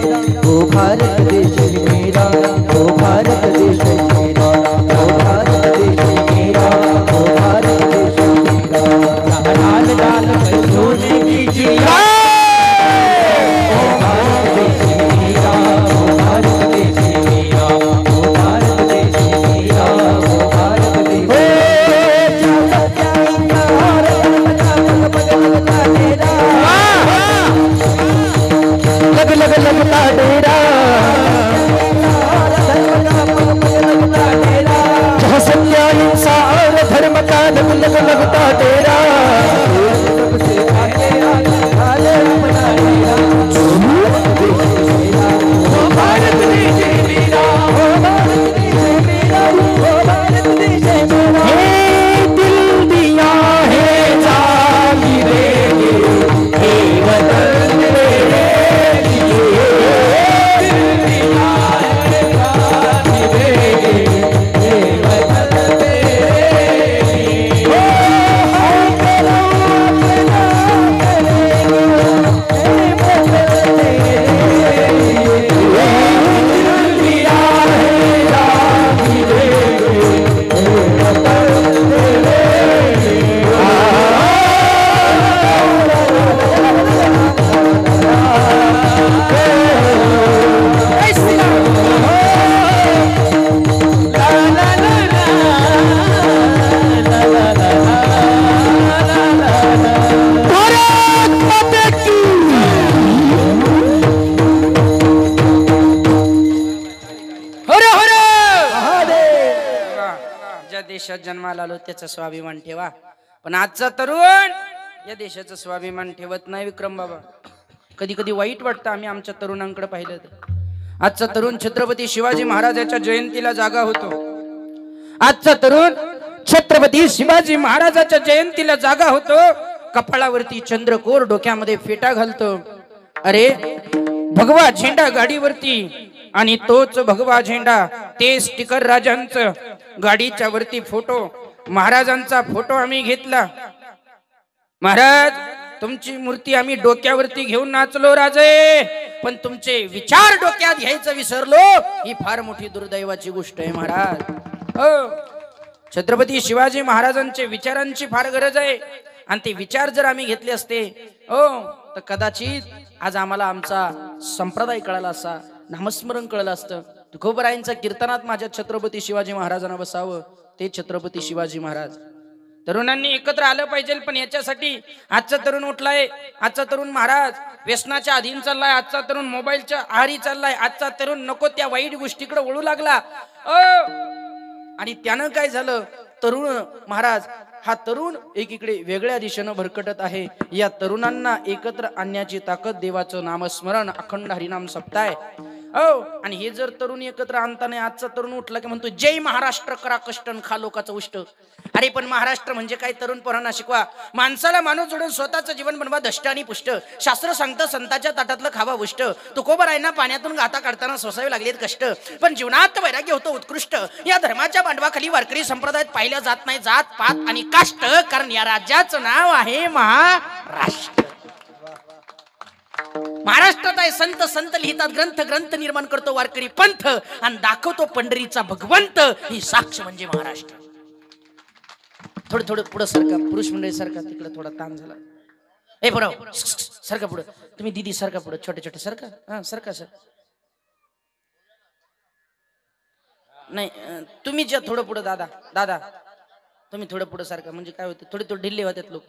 वो भारत देश मेरा वो भारत देश मेरा वो भारत देश मेरा वो भारत देश मेरा. जहाँ डाल डाल पर सोने की चिड़िया वो भारत देश मेरा वो भारत देश मेरा वो भारत देश मेरा वो भारत देश लगता डेरा जहाँ सत्य हिंसा और धर्म का लगता डेरा सबसे आगे अपना डेरा वो भारत देश मेरा वो भारत देश मेरा वो भारत देश मेरा. दिल दिया है जान देंगे हे वतन मेरे देशात जन्माला आलो त्याचा स्वाभिमान ठेवा. पण आजचा तरुण या देशाचा स्वाभिमान ठेवत नाही विक्रम बाबा. कधी कधी वाईट वाटतं आम्ही आमच्या तरुणांकडे पाहिलं तर. आजचा तरुण छत्रपती शिवाजी महाराजांच्या जयंतीला जागा होतो. आजचा तरुण छत्रपती शिवाजी महाराजांच्या जयंतीला जागा होतो. कपाळावरती चंद्रकोर डोक्यामध्ये फेटा घालतो. अरे भगवा झेंडा गाडीवरती आणि तोच भगवा झेंडा ते स्टिकर राजांचं गाडीच्या वरती फोटो महाराजांचा फोटो आम्ही घेतला. महाराज तुमची मूर्ती आम्ही डोक्यावरती घेऊन नाचलो राजे पण तुमचे विचार डोक्यात घ्यायचं विसरलो ही फार मोठी दुर्दैवाची गोष्ट आहे महाराज. हो छत्रपती शिवाजी महाराजांचे विचारांची फार गरज आहे आणि ते विचार जर आम्ही घेतले असते हो तर कदाचित आज आम्हाला आमचा संप्रदाय कळाला असता नामस्मरण कळलं असतं. तुकोबरायांच्या कीर्तनात माझ्या छत्रपती शिवाजी महाराजांना बसावं ते छत्रपती शिवाजी महाराज. तरुणांनी एकत्र आलं पाहिजे पण याच्यासाठी आजचा तरुण उठलाय. आजचा तरुण महाराज व्यसनाच्या अधीन चाललाय. आजचा तरुण मोबाईलच्या आहारी चाललाय. आजचा तरुण नको त्या वाईट गोष्टीकडे वळू लागला. आणि त्यानं काय झालं तरुण महाराज हा तरुण एकीकडे वेगळ्या दिशेनं भरकटत आहे. या तरुणांना एकत्र आणण्याची ताकद देवाचं नामस्मरण अखंड हरिनाम सप्ताह आणि हे जर तरुण एकत्र आणताना आजचा तरुण उठला की म्हणतो जय महाराष्ट्र करा कष्ट खा लोकांचं उष्ट. अरे पण महाराष्ट्र म्हणजे काय तरुण पोरांना शिकवा. माणसाला माणूस जोडून स्वतःचं जीवन बनवा दष्ट आणि पुष्ट. शास्त्र सांगतं संतांच्या ताटातलं खावा उष्ट. तुकोबरायांना पाण्यातून गाता काढताना सोसावे लागलेत कष्ट पण जीवनात वैराग्य होतं उत्कृष्ट. या धर्माच्या बांधवाखाली वारकरी संप्रदायात पाहिल्या जात नाही जात पात आणि काष्ट कारण या राज्याचं नाव आहे महाराष्ट्र. महाराष्ट्रात आहे संत, संत लिहितात ग्रंथ, ग्रंथ निर्माण करतो वारकरी पंथ आणि दाखवतो पंढरीचा भगवंत. ही साक्ष म्हणजे महाराष्ट्र. थोडं थोडं पुढं सरका, पुरुष मंडळी सरका, तिकडे थोडा ताण झाला. ए बरोबर सरका पुढं, तुम्ही दीदी सरका पुढं, छोटे छोटे सरका. हा सरका सर. नाही तुम्ही जे थोडं पुढं, दादा दादा तुम्ही थोडं पुढं सारखा, म्हणजे काय होतं थोडे थोडे ढिल्ले होतात लोक.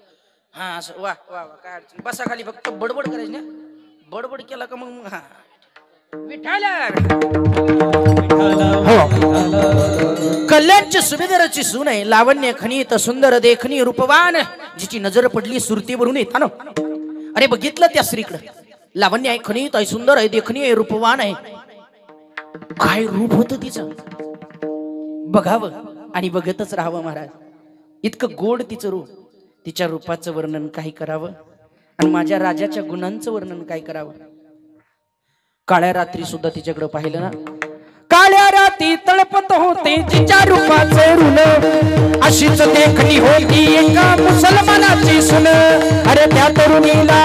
हा असं वा वा वा, काय अडचण. बसा खाली, फक्त बडबड करायची ना, बडबड केला का मग हा विठाला. कल्याणची सुभेदाराची सून आहे, लावण्य खनित सुंदर देखणी रूपवान, जिची नजर पडली सुरतीवरून येता ना. अरे बघितलं त्या स्त्रीकडे, लावण्य आहे, खनित आहे, सुंदर आहे, देखणी आहे, रूपवान आहे. काय रूप होतं तिचं, बघावं आणि बघतच राहावं महाराज. इतकं गोड तिचं रूप. तिच्या रूपाचं वर्णन काय करावं आणि माझ्या राजाच्या गुणांचं वर्णन काय करावं. काळ्या रात्री सुद्धा तिच्याकडे पाहिलं ना, काळ्या राती तळपत होते तिच्या रूपाचे ऋण, अशीच देखणी होती एका मुसलमानाची सून. अरे त्या तरुणीला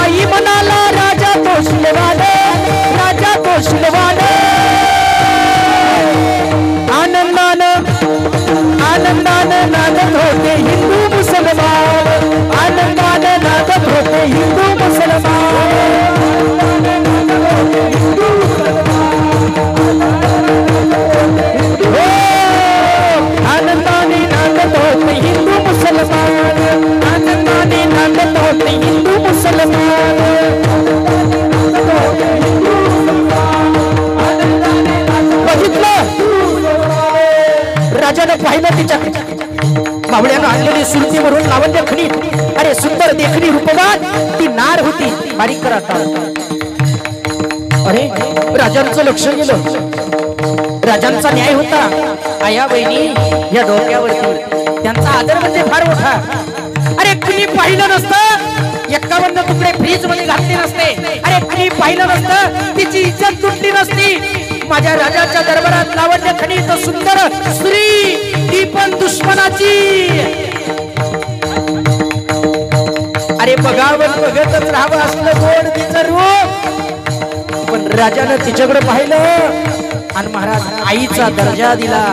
आई म्हणाला, राजा तो शिलवान, राजा तो शिलवान. आनंदानं नाचत होते हिंदू मुसलमान, आनंदानं नाचत होते हिंदू मुसलमान. आनंदाने नाचत होते हिंदू मुसलमान, आनंदाने नाचत होते हिंदू मुसलमान. बघितलं राजाने पाहिलं तिच्याकडे, मावळ्यानं आणलेली सुरतीवरून लावण्य खणी. अरे सुंदर देखणी रूपवान ती नार होती. बारीक करा. अरे राजांचं लक्ष गेलं, राजांचा न्याय होता. आया बहिणी या डोक्यावरती त्यांचा आदर म्हणजे फार मोठा. अरे कुणी पाहिलं नसतं, 51 तुकडे फ्रीज मध्ये घातले नसते. अरे कुणी पाहिलं नसतं, तिची इज्जत तुटली नसती. माझ्या राजाच्या दरबारात लावण्य खनित सुंदर स्त्री, ती पण दुश्मनाची. अरे बघावं बघतच राहावं असलं गोड तिचं रूप. पण राजानं तिच्याकडे पाहिलं आणि महाराज आईचा दर्जा दिला.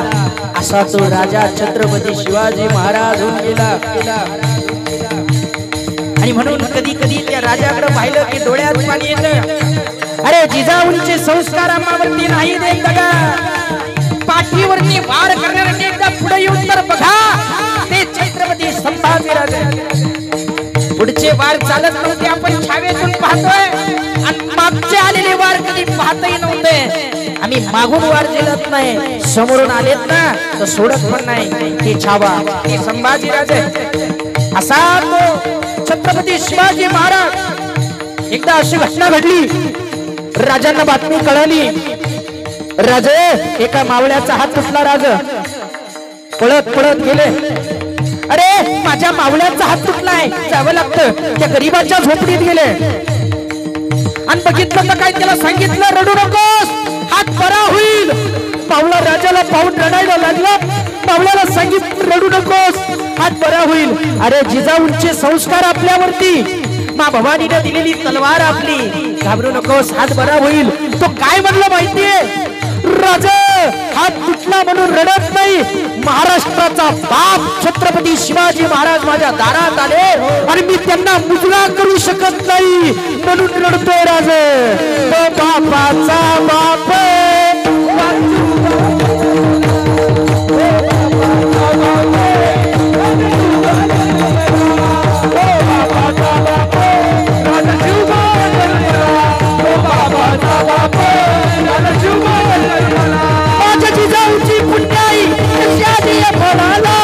असा तो राजा छत्रपती शिवाजी महाराज होऊन गेला. आणि म्हणून कधी कधी त्या राजाकडे पाहिलं की डोळ्यात पाणी येतं. अरे जिजाऊंचे संस्कार आम्हावरती नाही देत बघा, पाठीवरती वार करणाऱ्यांनी एकदा पुढे येऊन तर बघा, ते छत्रपती संभाजीराजे. पुढचे वार चालत नव्हते, आपण छावेतून पाहतोय, आणि मागचे आलेले वार कधी पाहतही नव्हते. आम्ही मागून वार झेलत नाही, समोरून आलेत ना तर सोडत पण नाही. हे छावा, हे संभाजीराजे. असा तो छत्रपती शिवाजी महाराज. एकदा अशी घटना घडली, राजांना बातमी कळाली, राजे एका मावळ्याचा हात तुटला. राज पळत पळत गेले. अरे माझ्या मावळ्याचा हात तुटलाय, जावं लागतं. त्या गरीबाच्या झोपडीत गेले आणि बघितलं तर काय, त्याला सांगितलं रडू नकोस, हात बरा होईल. मावळा राजाला पाहून रडायला लागला. मावळ्याला सांगितलं रडू नकोस, हात बरा होईल. अरे जिजाऊंचे संस्कार आपल्यावरती, मा भवानीने दिलेली तलवार आपली, घाबरू नकोस, हात बरा होईल. तो काय म्हणलं माहितीये, राजा हात तुटला म्हणून रडत नाही, महाराष्ट्राचा बाप छत्रपती शिवाजी महाराज माझ्या दारात आले आणि मी त्यांना मुजरा करू शकत नाही म्हणून रडतोय. राजे तो बापाचा बाप, माझ्या जिजाऊची पुण्याई कशाची फळाला.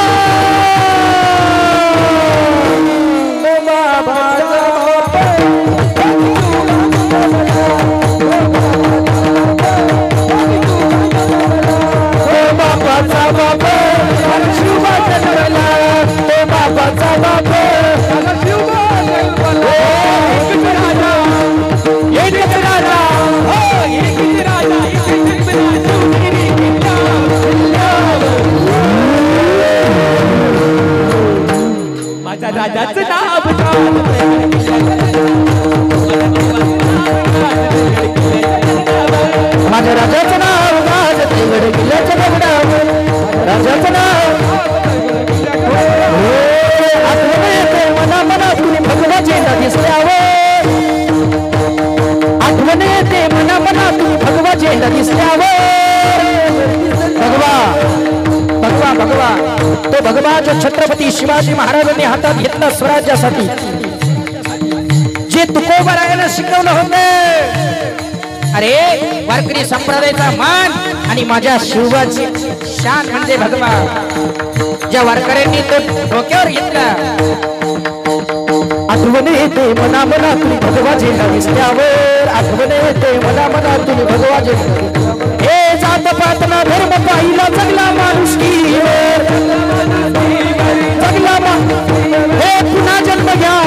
तो भगवा जो छत्रपती शिवाजी महाराजांनी हातात घेतला स्वराज्यासाठी, जे तुकोबरायाने शिकवलं होतं. अरे वारकरी संप्रदायाचा मान आणि माझ्या शिवाची शान म्हणजे भगवा. ज्या वारकऱ्यांनी तो डोक्यावर घेतला, आठवण येते मना मनातून भगवाचे रस्त्यावर, आठवण येते मना मनातून भगवाचे. हे जात पात ना धर्म पाहिला जगला माणुसकीवर, जगला हे पुन्हा जन्म घ्या,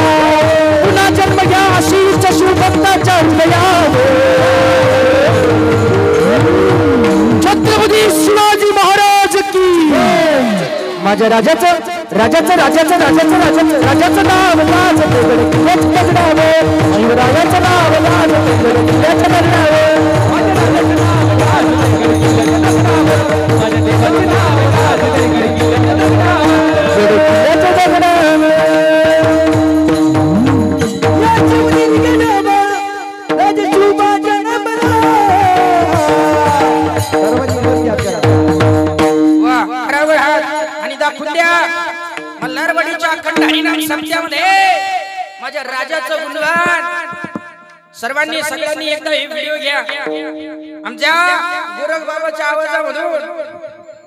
पुन्हा जन्म घ्या अशीच शिवभक्ताच्या हृदयावर. छत्रपती शिवाजी महाराज की. माझ्या राजाचं राजाचं राजाचं राजाचं राजाचं राजाचं नाव लाज किल्ल्याचं नाव, शिवरायाचं नाव लाज किल्ल्याचं नाव, माझ्या राजाचं नाव लाज किल्ल्याचं नाव, माझ्या देवाचं नाव लाज किल्ल्याचं नाव. आणि दाखवून द्या मल्हारवाडीच्या अखंड हरिनाम सप्त्यामध्ये माझ्या राजाचं गुणगान. सर्वांनी सगळ्यांनी एकदा हे व्हिडिओ घ्या. आमच्या गोरख बाबाच्या आवाजामधून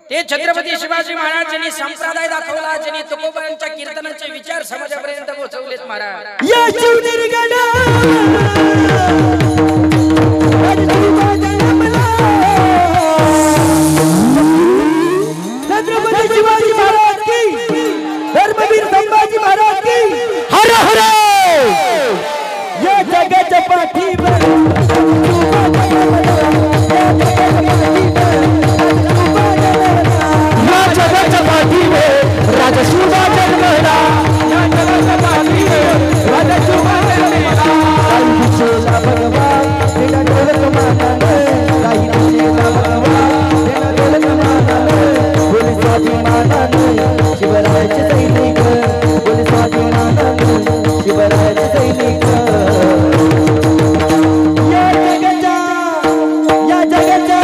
ते छत्रपती शिवाजी महाराजांनी संप्रदाय दाखवला, ज्यांनी तुकोबांच्या कीर्तनाचे विचार समाजापर्यंत पोहोचवलेत महाराज. या शिवनिर्गणा छत्रपती शिवाजी महाराज की, धर्मवीर संभाजी महाराज की. हर हर या जगाच्या पाठीवर, या जगाच्या पाठीवर राजा शिवा जन्मला, या जगाच्या पाठीवर राजा शिवा जन्मला. काही दिशेला भगवान तेला डोलत मानानं, काही दिशेला भगवान तेला डोलत मानानं. बोले स्वाभिमानानं शिवरायाचे सैनिक, बोले स्वाभिमानानं शिवरायाचे सैनिक. या जगाच्या या जगाच्या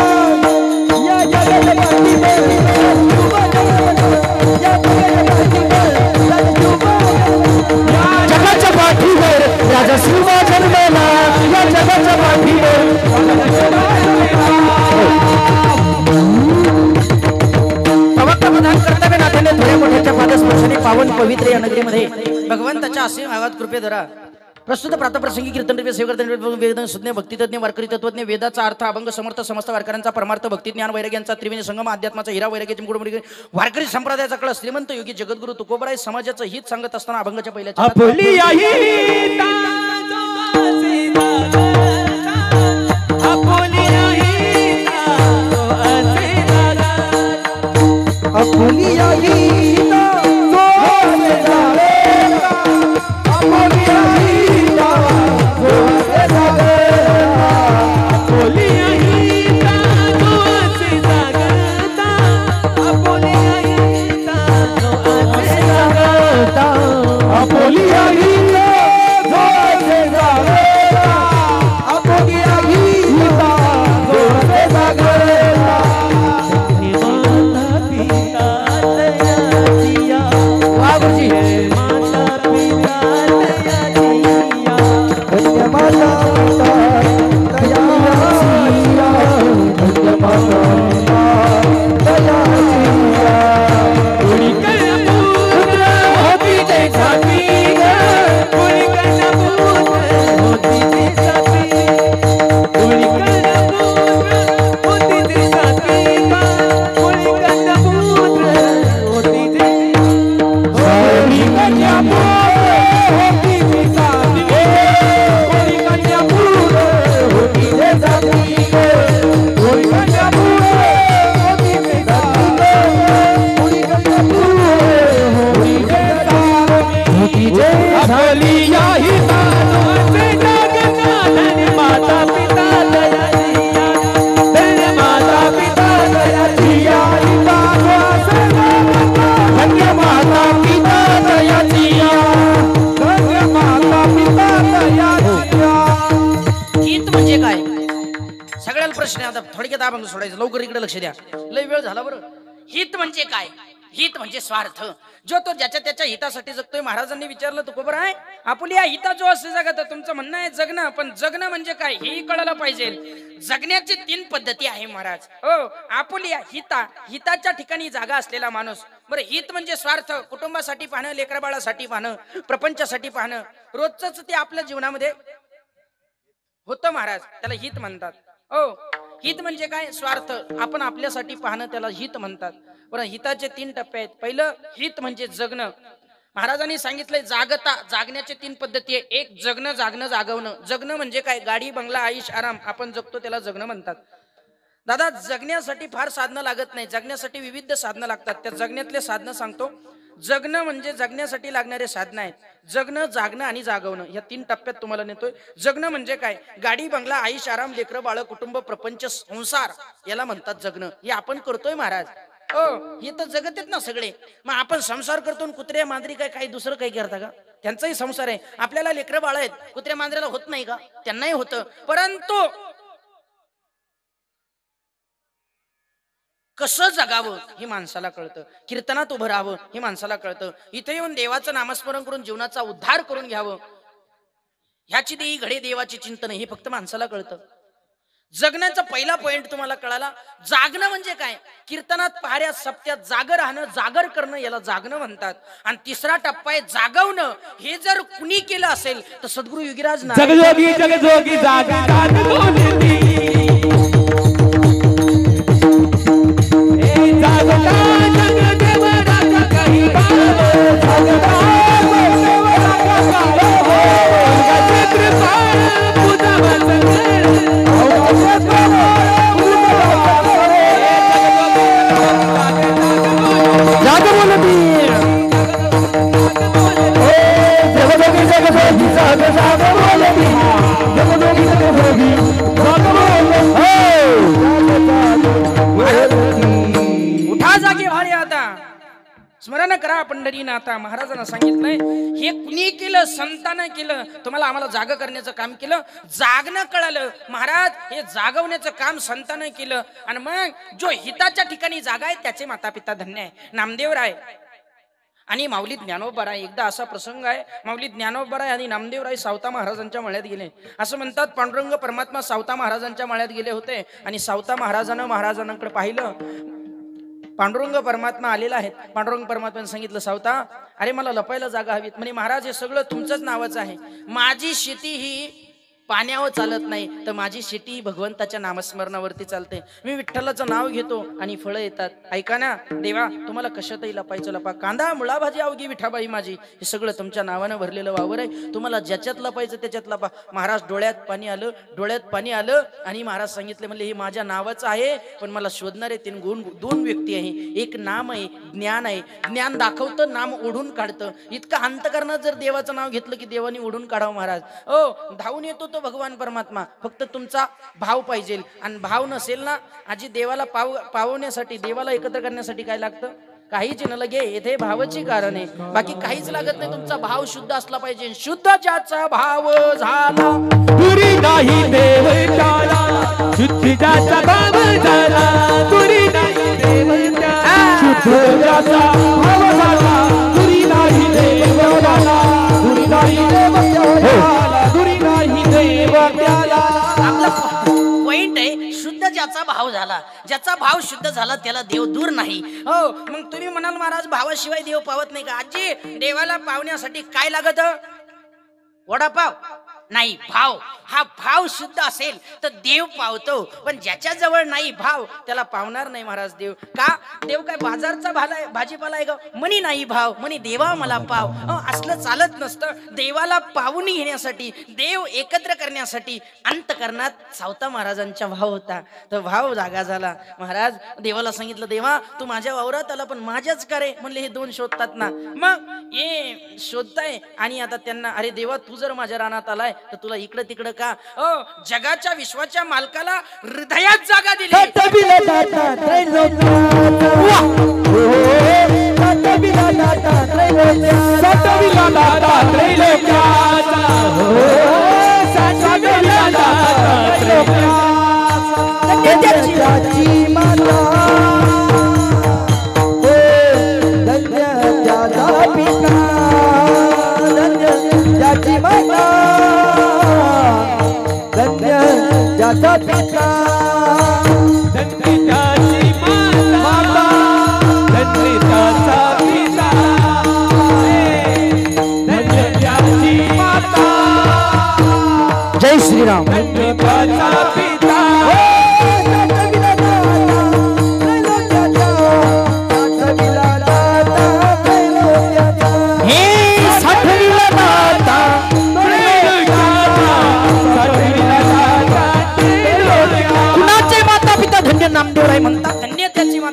या जगाच्या पाठीवर शिवा जन्मला, या जगाच्या पाठीवर राजा शिवा जन्मला, या जगाच्या पाठीवर. कर्तव्य नात्याने थोड्या मोठ्याच्या पादस्पर्शाने पावन पवित्र या नगरीमध्ये भगवंताच्या असीम आवाज कृपेद्वारा प्रस्तुत प्रातप्रसंगी कीर्तन सेवकर्तन वेदन सुज्ञ भक्तितज्ञ वारकरी तत्वज्ञ वेदाचा अर्थ अभंग समर्थ समस्त वारकऱ्यांचा परमार्थ भक्ती ज्ञान वैराग्यांचा त्रिवेणी संगम अध्यात्माचा हिरा वैराग्याची मुकुटमुडी वारकरी संप्रदायाचा कळ श्रीमंत योगी जगद्गुरु तुकोबराय समाजाचं हित सांगत असताना अभंगाच्या पहिल्या आपली प्रश्न आता थोडक्यात अभंग सोडायचं, लवकर इकडे लक्ष द्या, लय वेळ झाला बरं. हित म्हणजे काय? हित म्हणजे स्वार्थ. जो तो ज्याच्या त्याच्या हितासाठी जगतोय. महाराजांनी विचारलं तुकोबर आहे आपली या हिता जो असं जगत, तुमचं म्हणणं आहे जगणं, पण जगणं म्हणजे काय हेही कळायला पाहिजे. जगण्याची 3 पद्धती आहे महाराज. हो, आपली या हिताच्या ठिकाणी जागा असलेला माणूस. बरं, हित म्हणजे स्वार्थ, कुटुंबासाठी पाहणं, लेकराबाळासाठी पाहणं, प्रपंचासाठी पाहणं, रोजच ते आपल्या जीवनामध्ये होतं महाराज, त्याला हित म्हणतात. हो, हित म्हणजे काय? स्वार्थ, आपण आपल्यासाठी पाहणं, त्याला हित म्हणतात. बरं, हिताचे 3 टप्पे आहेत. पहिलं हित म्हणजे जगणं. महाराजांनी सांगितलंय जागण्याचे 3 पद्धती आहे. एक जगणं, जागणं, जागवणं. जगणं म्हणजे काय? गाडी, बंगला, आयुष, आराम आपण जगतो त्याला जगणं म्हणतात. दादा, जगण्यासाठी फार साधनं लागत नाही, जगण्यासाठी विविध साधनं लागतात. त्या जगण्यातले साधनं सांगतो. जगणं म्हणजे जगण्यासाठी लागणारे साधनं आहेत. जगणं, जागणं आणि जागवणं या 3 टप्प्यात तुम्हाला नेतोय. जगणं म्हणजे काय? गाडी, बंगला, आयुष, आराम, लेकरं बाळ, कुटुंब, प्रपंच, संसार याला म्हणतात जगणं. हे आपण करतोय महाराज. हो, हे तर जगत आहेत ना सगळे. मग आपण संसार करतो, कुत्र्या मांजरी काय काही दुसरं काही करता का? त्यांचाही संसार आहे. आपल्याला लेकरं बाळ आहेत, कुत्र्या मांजऱ्याला होत नाही का? त्यांनाही होतं. परंतु कसं जगावं हे माणसाला कळतं. कीर्तनात उभं राहावं हे माणसाला कळतं. इथे येऊन देवाचं नामस्मरण करून जीवनाचा उद्धार करून घ्यावं, ह्याची देई घडे देवाची चिंतन, हे फक्त माणसाला कळतं. जगण्याचा पहिला पॉइंट तुम्हाला कळाला. जागणं म्हणजे काय? कीर्तनात, पहाऱ्यात, सप्त्यात जागर राहणं, जागर करणं याला जागणं म्हणतात. आणि तिसरा टप्पा आहे जागवणं. हे जर कुणी केलं असेल तर सद्गुरु योगीराज जगजोगी जगजोगी जागा उठा जागे भारी आता, स्मरण करा पंढरीनाथा. महाराजांना सांगितलंय हे कुणी केलं? संतानं केलं. तुम्हाला आम्हाला जाग करण्याचं काम केलं, जागणं कळालं. महाराज, हे जागवण्याचं काम संतानं केलं. आणि मग जो हिताच्या ठिकाणी जागा आहे त्याचे माता पिता धन्य आहे. नामदेवराय आणि माऊली ज्ञानोबाराय. एकदा असा प्रसंग आहे, माऊली ज्ञानोबाराय आणि नामदेवराय सावता महाराजांच्या मळ्यात गेले. असं म्हणतात पांडुरंग परमात्मा सावता महाराजांच्या मळ्यात गेले होते आणि सावता महाराजांकडे पाहिलं. पांडुरंग परमात्मा आलेला आहे. पांडुरंग परमात्म्याने सांगितलं, सावता, अरे मला लपायला जागा हवीत. म्हणे, महाराज हे सगळं तुमचंच नावाचं आहे. माझी शेती ही पाण्यावर चालत नाही, तर माझी शेती भगवंताच्या नामस्मरणावरती चालते. मी विठ्ठलाचं नाव घेतो आणि फळं येतात. ऐका ना देवा, तुम्हाला कशातही लपायचं लपा. कांदा मुळा भाजी अवघी विठाबाई माझी, हे सगळं तुमच्या नावानं भरलेलं वावर आहे. तुम्हाला ज्याच्यात लपायचं त्याच्यात लपा. महाराज डोळ्यात पाणी आलं आणि महाराज सांगितले, म्हणले हे माझ्या नावाचं आहे, पण मला शोधणारे 2 व्यक्ती आहे. एक नाम आहे, ज्ञान आहे. ज्ञान दाखवतं, नाम ओढून काढतं. इतकं अंतकरणात जर देवाचं नाव घेतलं की देवानी ओढून काढावं महाराज. हो, धावून येतो तो भगवान परमात्मा. फक्त तुमचा भाव पाहिजे. आणि भाव नसेल ना आजी, देवाला पावण्यासाठी, देवाला एकत्र करण्यासाठी काय लागतं? काहीच न लगे. येथे भावाची कारण आहे, बाकी काहीच लागत नाही. तुमचा भाव शुद्ध असला पाहिजे. शुद्ध ज्याचा भाव झाला तुरी नाही देव त्याला, शुद्ध ज्याचा भाव झाला तुरी नाही देव त्याला, शुद्ध ज्याचा भाव झाला तुरी नाही देव त्याला, तुरी नाही देव त्याला, तुरी नाही देव त्याला. आपला पॉइंट आहे, शुद्ध ज्याचा भाव झाला. ज्याचा भाव शुद्ध झाला त्याला देव दूर नाही. हो, मग तुम्ही म्हणाल महाराज भावाशिवाय देव पावत नाही का? आजी, देवाला पावण्यासाठी काय लागत? वडापाव नाही, भाव. हा भाव शुद्ध असेल तर देव पावतो. पण ज्याच्या जवळ नाही भाव त्याला पावणार नाही महाराज देव. का? देव काय बाजारचा भाजीपाला आहे का? म्हणी नाही भाव, म्हणी देवा मला पाव. असलं चालत नसतं. देवाला पावून घेण्यासाठी, देव एकत्र करण्यासाठी अंतकरणात सावता महाराजांचा भाव होता. तर भाव जागा झाला. महाराज देवाला सांगितलं, देवा तू माझ्या वावरात आला, पण माझ्याच का रे? म्हणले, हे 2 शोधतात ना. मग हे शोधताय आणि आता त्यांना, अरे देवा तू जर माझ्या रानात आलाय तर तुला इकडं तिकडं का? जगाच्या विश्वाच्या मालकाला हृदयात जागा दिली.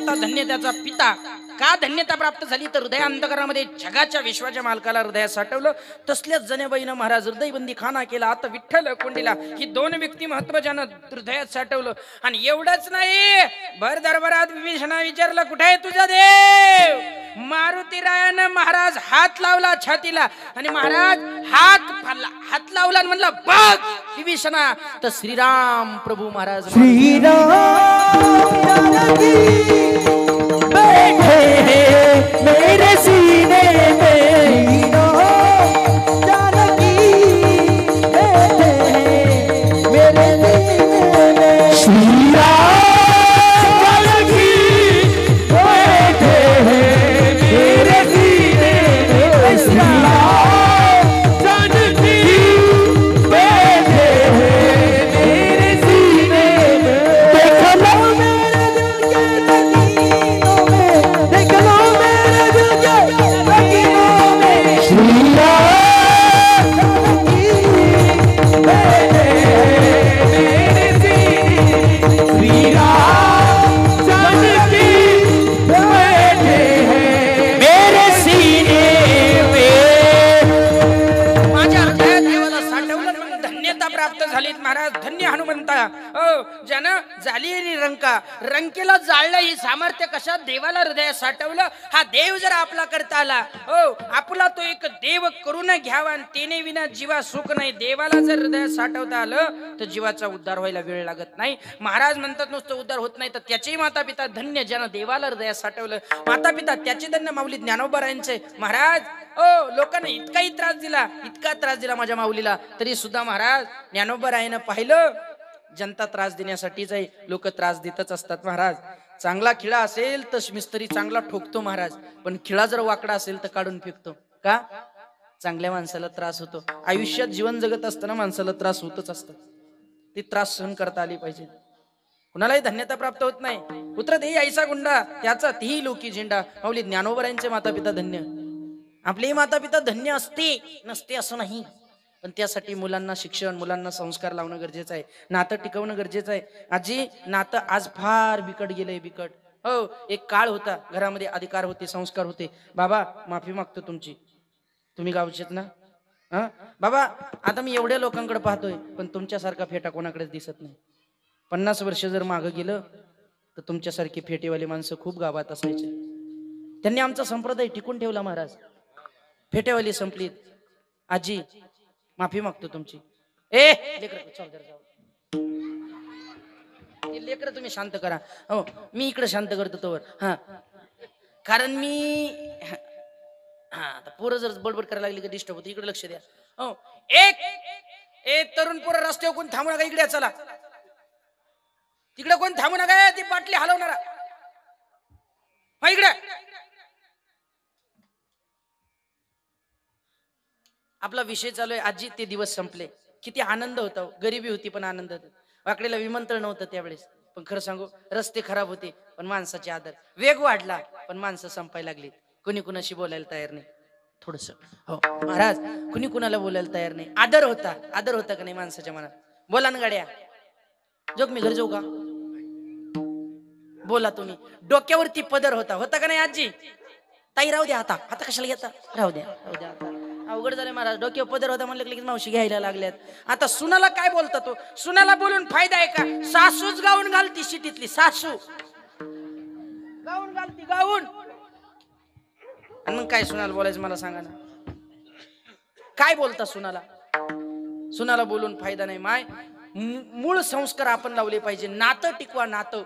धन्यता धन्य त्याचा पिता. का धन्यता प्राप्त झाली तर हृदय अंतकरणामध्ये जगाच्या विश्वाच्या मालकाला हृदयात साठवलं. तसल्याच जनेबाईनं महाराज हृदयबंदी खाना केला. आता विठ्ठल कोंडीला ही दोन व्यक्ती महत्वाच्यानं हृदयात साठवलं. आणि एवढंच नाही, भर दरबारात विभीषणा विचारलं कुठे आहे तुझा देव. मारुतीरायानं महाराज हात लावला छातीला आणि महाराज हात लावला आणि म्हणला बघ विभीषणा. तर श्रीराम प्रभू महाराज बैठे हैं मेरे सीने में जानकी बैठे हैं मेरे सीने में श्री राम जानकी बैठे हैं मेरे सीने में श्री राम जानकी बैठे हैं मेरे सीने में देख लो मेरे दिल के नगीनों में देख लो मेरे दिल के नगीनों में श्री राम जानकी बैठे हैं मेरे सीने श्री राम जानकी बैठे हैं मेरे सीने में. माझ्या हृदयात देवाला साठवलं म्हणून धन्यता प्राप्त झाली महाराज. धन्य हनुमंता. ज्यानं झाली रंका रंकेला जाळलं ही सामर्थ्य कशात देवाला हृदयात साठवलं. हा देव जर आपला करता आला आपला तो एक देव करून घ्यावा आणि तेने विना जीवा सुख नाही. देवाला जर हृदयात साठवता आलं तर जीवाचा उद्धार व्हायला वेळ लागत नाही. महाराज म्हणतात नुसतं उद्धार होत नाही तर त्याचेही माता पिता धन्य ज्यानं देवाला हृदयात साठवलं. माता पिता त्याचे धन्य. माऊली ज्ञानोबारायांचे महाराज लोकांना इतकाही त्रास दिला इतका त्रास दिला माझ्या माऊलीला तरी सुद्धा महाराज ज्ञानोबारायानं पाहिलं जनता त्रास देण्यासाठीच आहे. लोक त्रास देतच असतात महाराज. चांगला खिळा असेल तर मिस्त्री चांगला ठोकतो महाराज, पण खिळा जर वाकडा असेल तर काढून फेकतो. का? चांगल्या माणसाला त्रास होतो. आयुष्यात जीवन जगत असताना माणसाला त्रास होतच असतात. ती त्रास सहन करता आली पाहिजे. कुणालाही धन्यता प्राप्त होत नाही. पुत्र देई ऐसा गुंडा त्याचा तीही लोकी झेंडा. माऊली ज्ञानोबरायांचे माता पिता धन्य. आपलेही माता पिता धन्य असते नसते असं नाही, पण त्यासाठी मुलांना शिक्षण मुलांना संस्कार लावणं गरजेचं आहे. नातं टिकवणं गरजेचं आहे. आजी नातं आज फार बिकट गेलंय बिकट. एक काळ होता घरामध्ये अधिकार होते संस्कार होते. बाबा माफी मागतो तुमची, तुम्ही गावचेत ना. बाबा आता मी एवढ्या लोकांकडे पाहतोय पण तुमच्यासारखा फेटा कोणाकडेच दिसत नाही. 50 वर्ष जर मागं गेलं तर तुमच्यासारखी फेटेवाली माणसं खूप गावात असायचे. त्यांनी आमचा संप्रदाय टिकून ठेवला महाराज. फेटेवाली संपलीत. आजी माफी मागतो तुमची. लेकर तुम्ही शांत करा. हो मी इकडे शांत करतो तोवर. कारण मी आता पोरं जर बडबड करायला लागली का डिस्टर्ब होते. इकडे लक्ष द्या. हो एक तरुण पोरं रस्त्यावर कोण थांबू नका. इकडे चला. तिकडे कोण थांबू नका. ती बाटली हलवणारा इकडे. आपला विषय चालू आहे. आजी ते दिवस संपले. किती आनंद होता. गरिबी होती पण आनंद होता. वाकडेला विमानतळ नव्हतं त्यावेळेस, पण खरं सांगू रस्ते खराब होते पण माणसाचे आदर. वेग वाढला पण माणसं संपायला लागली. कुणी कुणाशी बोलायला तयार नाही. थोडस हो महाराज कुणी कुणाला बोलायला तयार नाही. आदर होता. आदर होता का नाही माणसाच्या मनात. बोला ना गाड्या. जोग मी घरी जाऊ का? बोला तुम्ही. डोक्यावरती पदर होता का नाही आजी? ताई राहू द्या. आता कशाला घेता. राहू द्या आता. अवघड झाले महाराज. डोक्यावर पदर होता म्हणलं की मावशी घ्यायला लागल्यात. आता सुनाला काय बोलता तो? सुनाला बोलून फायदा आहे का? सासूच गाऊन घालती शिटीतली. सासू गाऊन घालती गाऊन. आणि मग काय सुनाला बोलायचं मला सांगा ना. काय बोलता सुनाला? सुनाला बोलून फायदा नाही. माय मूळ संस्कार आपण लावले पाहिजे. नातं टिकवा. नातं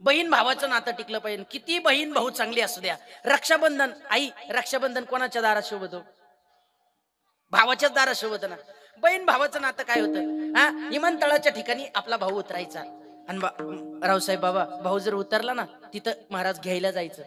बहीण भावाचं नातं टिकलं पाहिजे. किती बहीण भाऊ चांगली असू द्या. रक्षाबंधन आई रक्षाबंधन कोणाच्या दारात शोभतो? भावाच्याच दारात शोभत ना. बहीण भावाचं नातं काय होतं? विमानतळाच्या ठिकाणी आपला भाऊ उतरायचा आणि रावसाहेब बाबा भाऊ जर उतरला ना तिथं महाराज घ्यायला जायचं.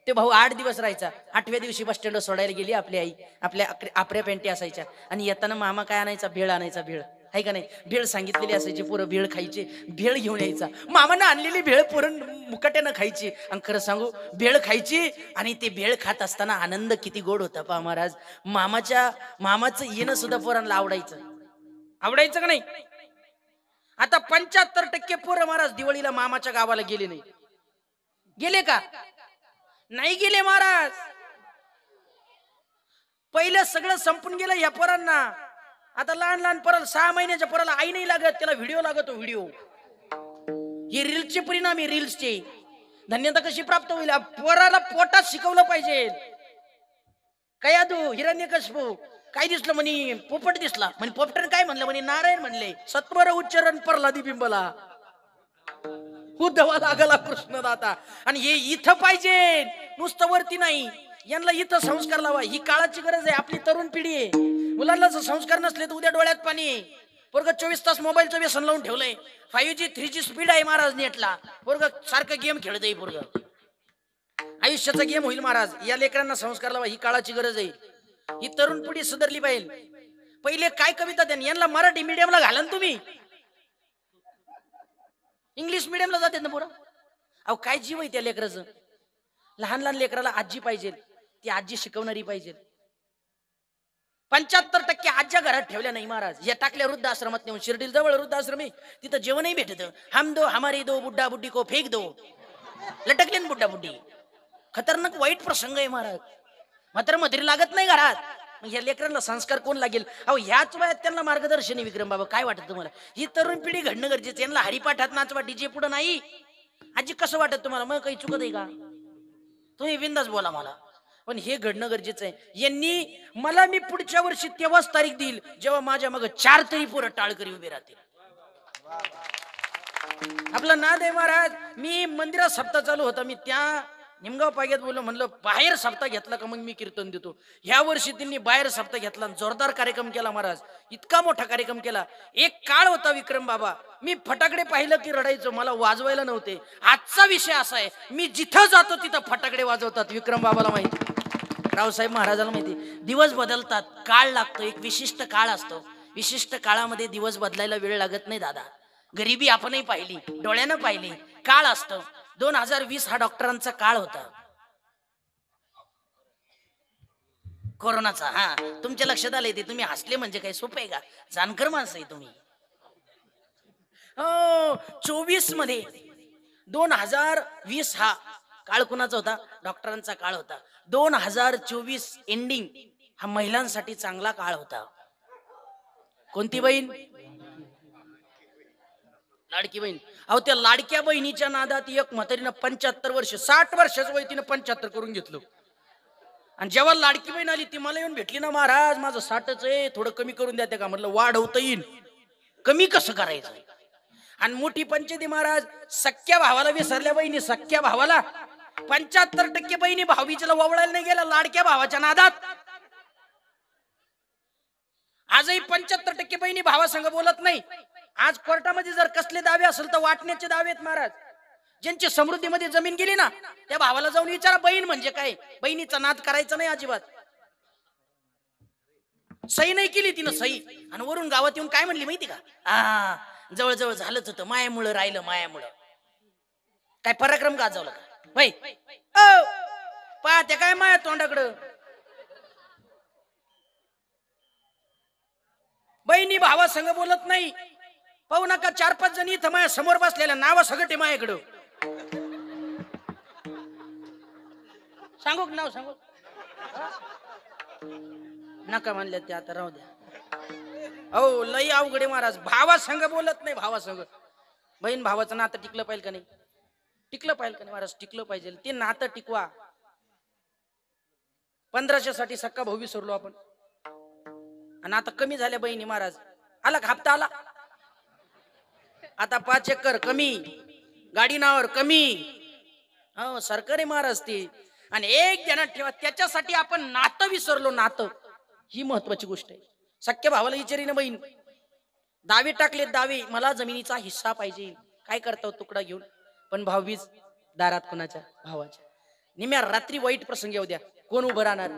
ते भाऊ 8 दिवस राहायचा. 8व्या दिवशी बस स्टँडवर सोडायला गेली आपली आई. आपल्या आपऱ्या पॅन्टी असायच्या आणि येताना मामा काय आणायचा? भेळ आणायचा. भेळ आहे का नाही? भेळ सांगितलेली असायची. पोरं भेळ खायचे. भेळ घेऊन यायचा. मामानं आणलेली भेळ पोरं मुकाट्यानं खायची. आणि खरं सांगू भेळ खायची आणि ते भेळ खात असताना आनंद किती गोड होता पहा महाराज. मामाचं येणं सुद्धा पोरांना आवडायचं का नाही? आता 75% पोरं महाराज दिवाळीला मामाच्या गावाला गेले नाही. गेले का? नाही गेले महाराज. पहिलं सगळं संपून गेलं या पोरांना. आता लहान लहान पोराला 6 महिन्याच्या पोराला आई नाही लागत, त्याला व्हिडिओ लागतो. व्हिडिओ हे रील्सचे परिणाम आहे. रील्सचे धन्यता कशी प्राप्त होईल? पोराला पोटात शिकवलं पाहिजे. काय आदू हिरण्यकश्यपू काय दिसलं म्हणे? पोपट दिसला म्हणे. पोपटाने काय म्हणलं म्हणे? नारायण म्हणले. सत्वर उच्चारण प्रल्हादी बिंबला. उद्धवा लागला कृष्णदाता. आणि हे इथं पाहिजे, नुसतं वरती नाही. यांना इथं संस्कार लावा. ही काळाची गरज आहे. आपली तरुण पिढी आहे. मुलांना जर संस्कार नसले तर उद्या डोळ्यात पाणी आहे. पोरग 24 तास मोबाईलचं व्यसन लावून ठेवलंय. 5G 3G स्पीड आहे महाराज नेटला. पोरग सारखं गेम खेळत आहे. पोरग आयुष्याचा गेम होईल महाराज. या लेकरांना संस्कार लावा. ही काळाची गरज आहे. ही तरुण पिढी सुधारली पाहिजे. पहिले काय कविता त्यांनी, यांना मराठी मीडियमला घाला ना तुम्ही. इंग्लिश मीडियमला जाते ना पोरं. अहो काय जीव आहे त्या लेकराचं. लहान लहान लेकराला आजी पाहिजे. ती आजी शिकवणारी पाहिजे. 75% आज्या घरात ठेवल्या नाही महाराज. या टाकल्या वृद्धाश्रमात नेऊन. शिर्डील जवळ वृद्धाश्रम आहे, तिथं जेवणही भेटत. हम दो हमारी दो बुड्ढा बुड्ढी को फेक दो. लटकले ना बुड्ढा बुड्ढी. खतरनाक वाईट प्रसंग आहे महाराज. मात्र मधुरी लागत नाही घरात. मग या लेकरांना संस्कार कोण लागेल? अहो ह्याच वयात त्यांना मार्गदर्शन आहे. विक्रम बाबा काय वाटत तुम्हाला? ही तरुण पिढी घडणं गरजेचं. यांना हरिपाठात नाचवा, डीजे पुढे नाही. आजी कसं वाटत तुम्हाला? मग काही चुकत आहे का? तुम्ही बिंदास बोला मला. पण हे घडणं गरजेचं आहे. यांनी मला मी पुढच्या वर्षी तेव्हाच तारीख देईल जेव्हा माझ्या मग 4 तरी पोरं टाळकरी उभे राहतील. आपला नाद आहे महाराज. मी मंदिरात सप्ताह चालू होता. मी त्या निमगाव पाग्यात बोललो. म्हणलं बाहेर सप्ताह घेतला का मग मी कीर्तन देतो. ह्या वर्षी त्यांनी बाहेर सप्ताह घेतला. जोरदार कार्यक्रम केला महाराज. इतका मोठा कार्यक्रम केला. एक काळ होता विक्रम बाबा, मी फटाकडे पाहिलं की रडायचो. मला वाजवायला नव्हते. आजचा विषय असा आहे, मी जिथं जातो तिथं फटाकडे वाजवतात. विक्रम बाबाला माहिती, रावसाहेब महाराजाला माहिती. दिवस बदलतात, काळ लागतो. एक विशिष्ट काळ असतो. विशिष्ट काळामध्ये दिवस बदलायला वेळ लागत नाही दादा. गरिबी आपणही पाहिली, डोळ्यानं पाहिली. काळ असतो. 2020 हा डॉक्टरांचा काळ होता. कोरोनाचा. हा तुमच्या लक्षात आलंय ते. तुम्ही हसले म्हणजे काय सोपं आहे का? जाणकर माणसं आहे तुम्ही. 24 मध्ये 2020 हा काळ कुणाचा होता? डॉक्टरांचा काळ होता. 2024 एंडिंग हा महिलांसाठी चांगला काळ होता. कोणती बहीण? लाडकी बहीण. अहो त्या लाडक्या बहिणीच्या नादात एक म्हातारीनं 75 वर्ष, 60 वर्षाचं वय तिनं 75 करून घेतलं. आणि जेव्हा लाडकी बहीण आली ती मला येऊन भेटली ना, महाराज माझं 60च आहे, थोडं कमी करून द्या का? म्हटलं वाढवता येईल, कमी कसं करायचं? आणि मोठी पंचायती महाराज. सख्या भावाला विसरल्या बहिणी. सख्या भावाला 75% बहिणी भाऊबीजेला ववळायला नाही गेला लाडक्या भावाच्या नादात. आजही 75% बहिणी भावासंग बोलत नाही. आज कोर्टामध्ये जर कसले दावे असेल तर वाटण्याचे दावे आहेत महाराज. ज्यांची समृद्धीमध्ये जमीन गेली ना त्या भावाला जाऊन विचारा बहीण म्हणजे काय. बहिणीचा नाद करायचा नाही अजिबात. सही नाही केली तिनं सही. आणि वरून गावात येऊन काय म्हणली माहिती का? जवळजवळ झालंच होतं, मायामुळं राहिलं, मायामुळं. काय पराक्रम गाजवलं का भाई? पाहते काय माया तोंडाकडं. बहिणी भावा संग बोलत नाही. पाहू नका 4-5 जणी इथं माझ्या समोर बसलेल्या नाव सगळं माझ्याकडं. सांगू नाव सांगू नका म्हणले ते, आता राहू द्या. अहो लई अवघडे महाराज. भावा संग बोलत नाही. भावा संग. बहीण भावाचं नातं टिकलं पाहिजे का नाही? टिकलं पाहिजे का नाही महाराज? टिकलं पाहिजे. ते नातं टिकवा. 1500 साठी सक्का भाऊ विसरलो आपण. आणि आता कमी झाल्या बहिणी महाराज. आला का हप्ता? आला आता 5 एकर कमी, गाडी नावावर कमी. हो सरकारी महाराज ती. आणि एक ध्यानात ठेवा, त्याच्यासाठी आपण नातं विसरलो. नातं ही महत्वाची गोष्ट आहे. सख्या भावाला विचारीनं बहीण दावे टाकले. दावे, मला जमिनीचा हिस्सा पाहिजे. काय करतो तुकडा घेऊन. पण भाऊबीज दारात कोणाच्या? भावाच्या. निम्या रात्री वाईट प्रसंग येऊ द्या, कोण उभं राहणार?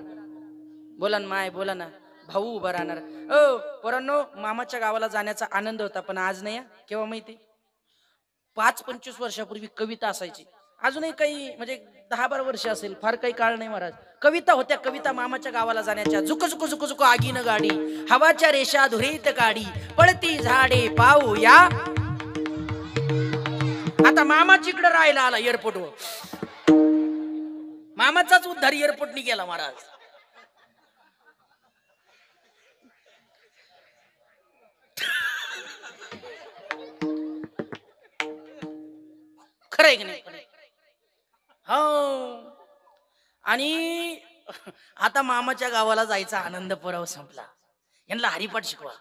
बोला ना माय, बोला ना. भाऊ उभा राहणार. पोरांनो, मामाच्या गावाला जाण्याचा आनंद होता, पण आज नाही. केव्हा माहिती? 5-25 वर्षापूर्वी कविता असायची. अजूनही काही म्हणजे 10-12 वर्ष असेल, फार काही काळ नाही महाराज. कविता होत्या. कविता मामाच्या गावाला जाण्याच्या. झुक झुक झुक झुक आगीन गाडी, हवाच्या रेषा धुरीत काढी, पळती झाडे पाहू या. आता मामाची इकडे राहायला आला एअरपोर्टवर. मामाचाच उद्धार एअरपोर्टनी गेला महाराज. खरंय की नाही? हो. आणि आता मामाच्या गावाला जायचा आनंद परव संपला. यांना हरिपाठ शिकवा,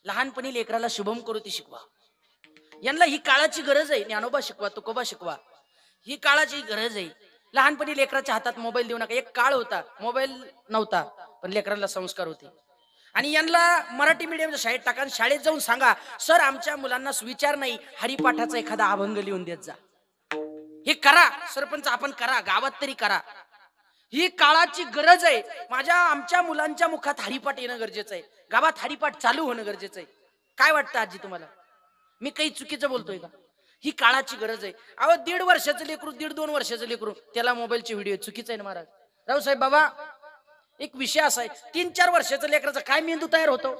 लहानपणी लेकराला शुभम करोती शिकवा. यांना ही काळाची गरज आहे. ज्ञानोबा शिकवा, तुकोबा शिकवा, ही काळाची गरज आहे. लहानपणी लेकराच्या हातात मोबाईल देऊ नका. एक काळ होता मोबाईल नव्हता पण लेकरांना संस्कार होते. आणि यांना मराठी मीडियमच्या शाळेत टाका. शाळेत जाऊन सांगा, सर आमच्या मुलांना सुविचार नाही, हरिपाठाचा एखादा अभंग लिहून देत जा. हे करा सरपंच, आपण करा, गावात तरी करा. ही काळाची गरज आहे. आमच्या मुलांच्या मुखात हरिपाठ येणं गरजेचं आहे. गावात हरिपाठ चालू होणं गरजेचं आहे. काय वाटतं आजी तुम्हाला? मी काही चुकीचं बोलतोय का? ही काळाची गरज आहे. अहो 1.5 वर्षाचं लेकरू, 1.5-2 वर्षाचं लेकरू, त्याला मोबाईलचे व्हिडिओ चुकीचं आहे ना महाराज? रावसाहेब बाबा, एक विषय असा आहे, 3-4 वर्षाचं लेकराचा काय मेंदू तयार होतो?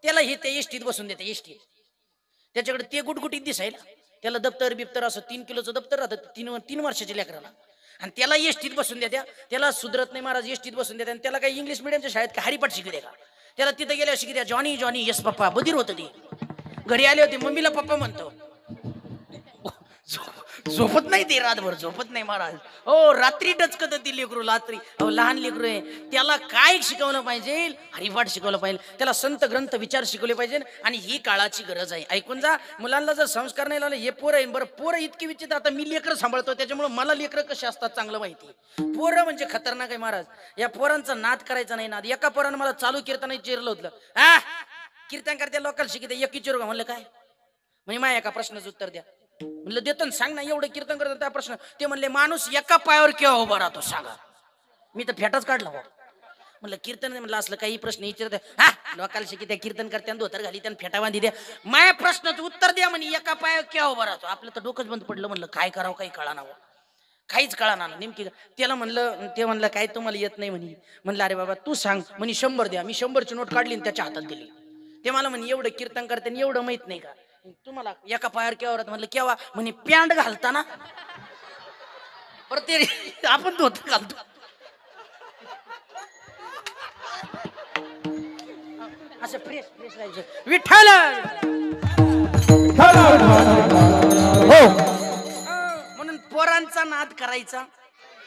त्याला हे ते एसटीत बसून देते. एसटीत त्याच्याकडे ते गुटगुटीत दिसायला, त्याला दप्तर बिप्तर असं 3 किलोचं दप्तर राहतं 3 वर्षाच्या लेकराला, आणि त्याला एसटीत बसून देत्या. त्याला सुधरत नाही महाराज, एसटीत बसून देत्या. आणि त्याला काही इंग्लिश मिडियमच्या शाळेत काय हरिपाठ शिकले का? त्याला तिथे गेल्या शिकत्या जॉनी जॉनी येस पप्पा, बधीर होतं ते. घरी आले होते, मम्मीला पप्पा म्हणतो. झोपत नाही ते, रातभर झोपत नाही महाराज. हो, रात्री डचकत ती लेकरू, रात्री. अहो लहान लेकरू आहे, त्याला काय शिकवलं पाहिजे? हरिपाठ शिकवलं पाहिजे. त्याला संत ग्रंथ विचार शिकवले पाहिजे. आणि ही काळाची गरज आहे. ऐकून जा, मुलांना जर संस्कार नाही लावले, हे पोरं आहे बरं. पोरं इतकी विचित्र. आता मी लेकरं सांभाळतो त्याच्यामुळे मला लेकरं कसे असतात चांगलं माहिती. पोरं म्हणजे खतरनाक आहे महाराज. या पोरांचा नाद करायचा नाही. नाद. एका पोरानं मला चालू कीर्तनाची चिरलं होतं. कीर्तन करते लोकांना शिकते, एक चिरू का म्हणलं काय? म्हणजे माझ्या एका प्रश्नाचं उत्तर द्या. म्हणलं देतो ना, सांग ना, एवढं कीर्तन करतात त्या प्रश्न. ते म्हणले माणूस एका पायावर केव्हा उभा राहतो सांगा? मी तर फेटाच काढला हो. म्हणलं कीर्तन म्हणलं असलं काही प्रश्न विचारते, लोकांना शिकी त्या कीर्तन करते, धोतर घाली, त्यानं फेटा बांधी द्या. माझ्या प्रश्नाचं उत्तर द्या म्हणे, एका पायावर केव्हा उभा राहतो? आपलं तर डोकंच बंद पडलं. म्हणलं काय करावं, काही कळा ना, काहीच कळा ना नेमकी. त्याला म्हणलं, ते म्हणलं काय तुम्हाला येत नाही म्हणे. म्हणलं अरे बाबा तू सांग. म्हणे 100 द्या. मी 100ची नोट काढली आणि त्याच्या हातात दिली. ते मला म्हणे एवढं कीर्तन करते आणि एवढं माहित नाही का तुम्हाला? एका पायावर केव्हा? म्हणलं केव्हा? म्हणे पॅन्ट घालताना. बरं ते आपण धोतर घालतो. असं फ्रेश फ्रेश राहायचं. विठ्ठल म्हणून पोरांचा नाद करायचा.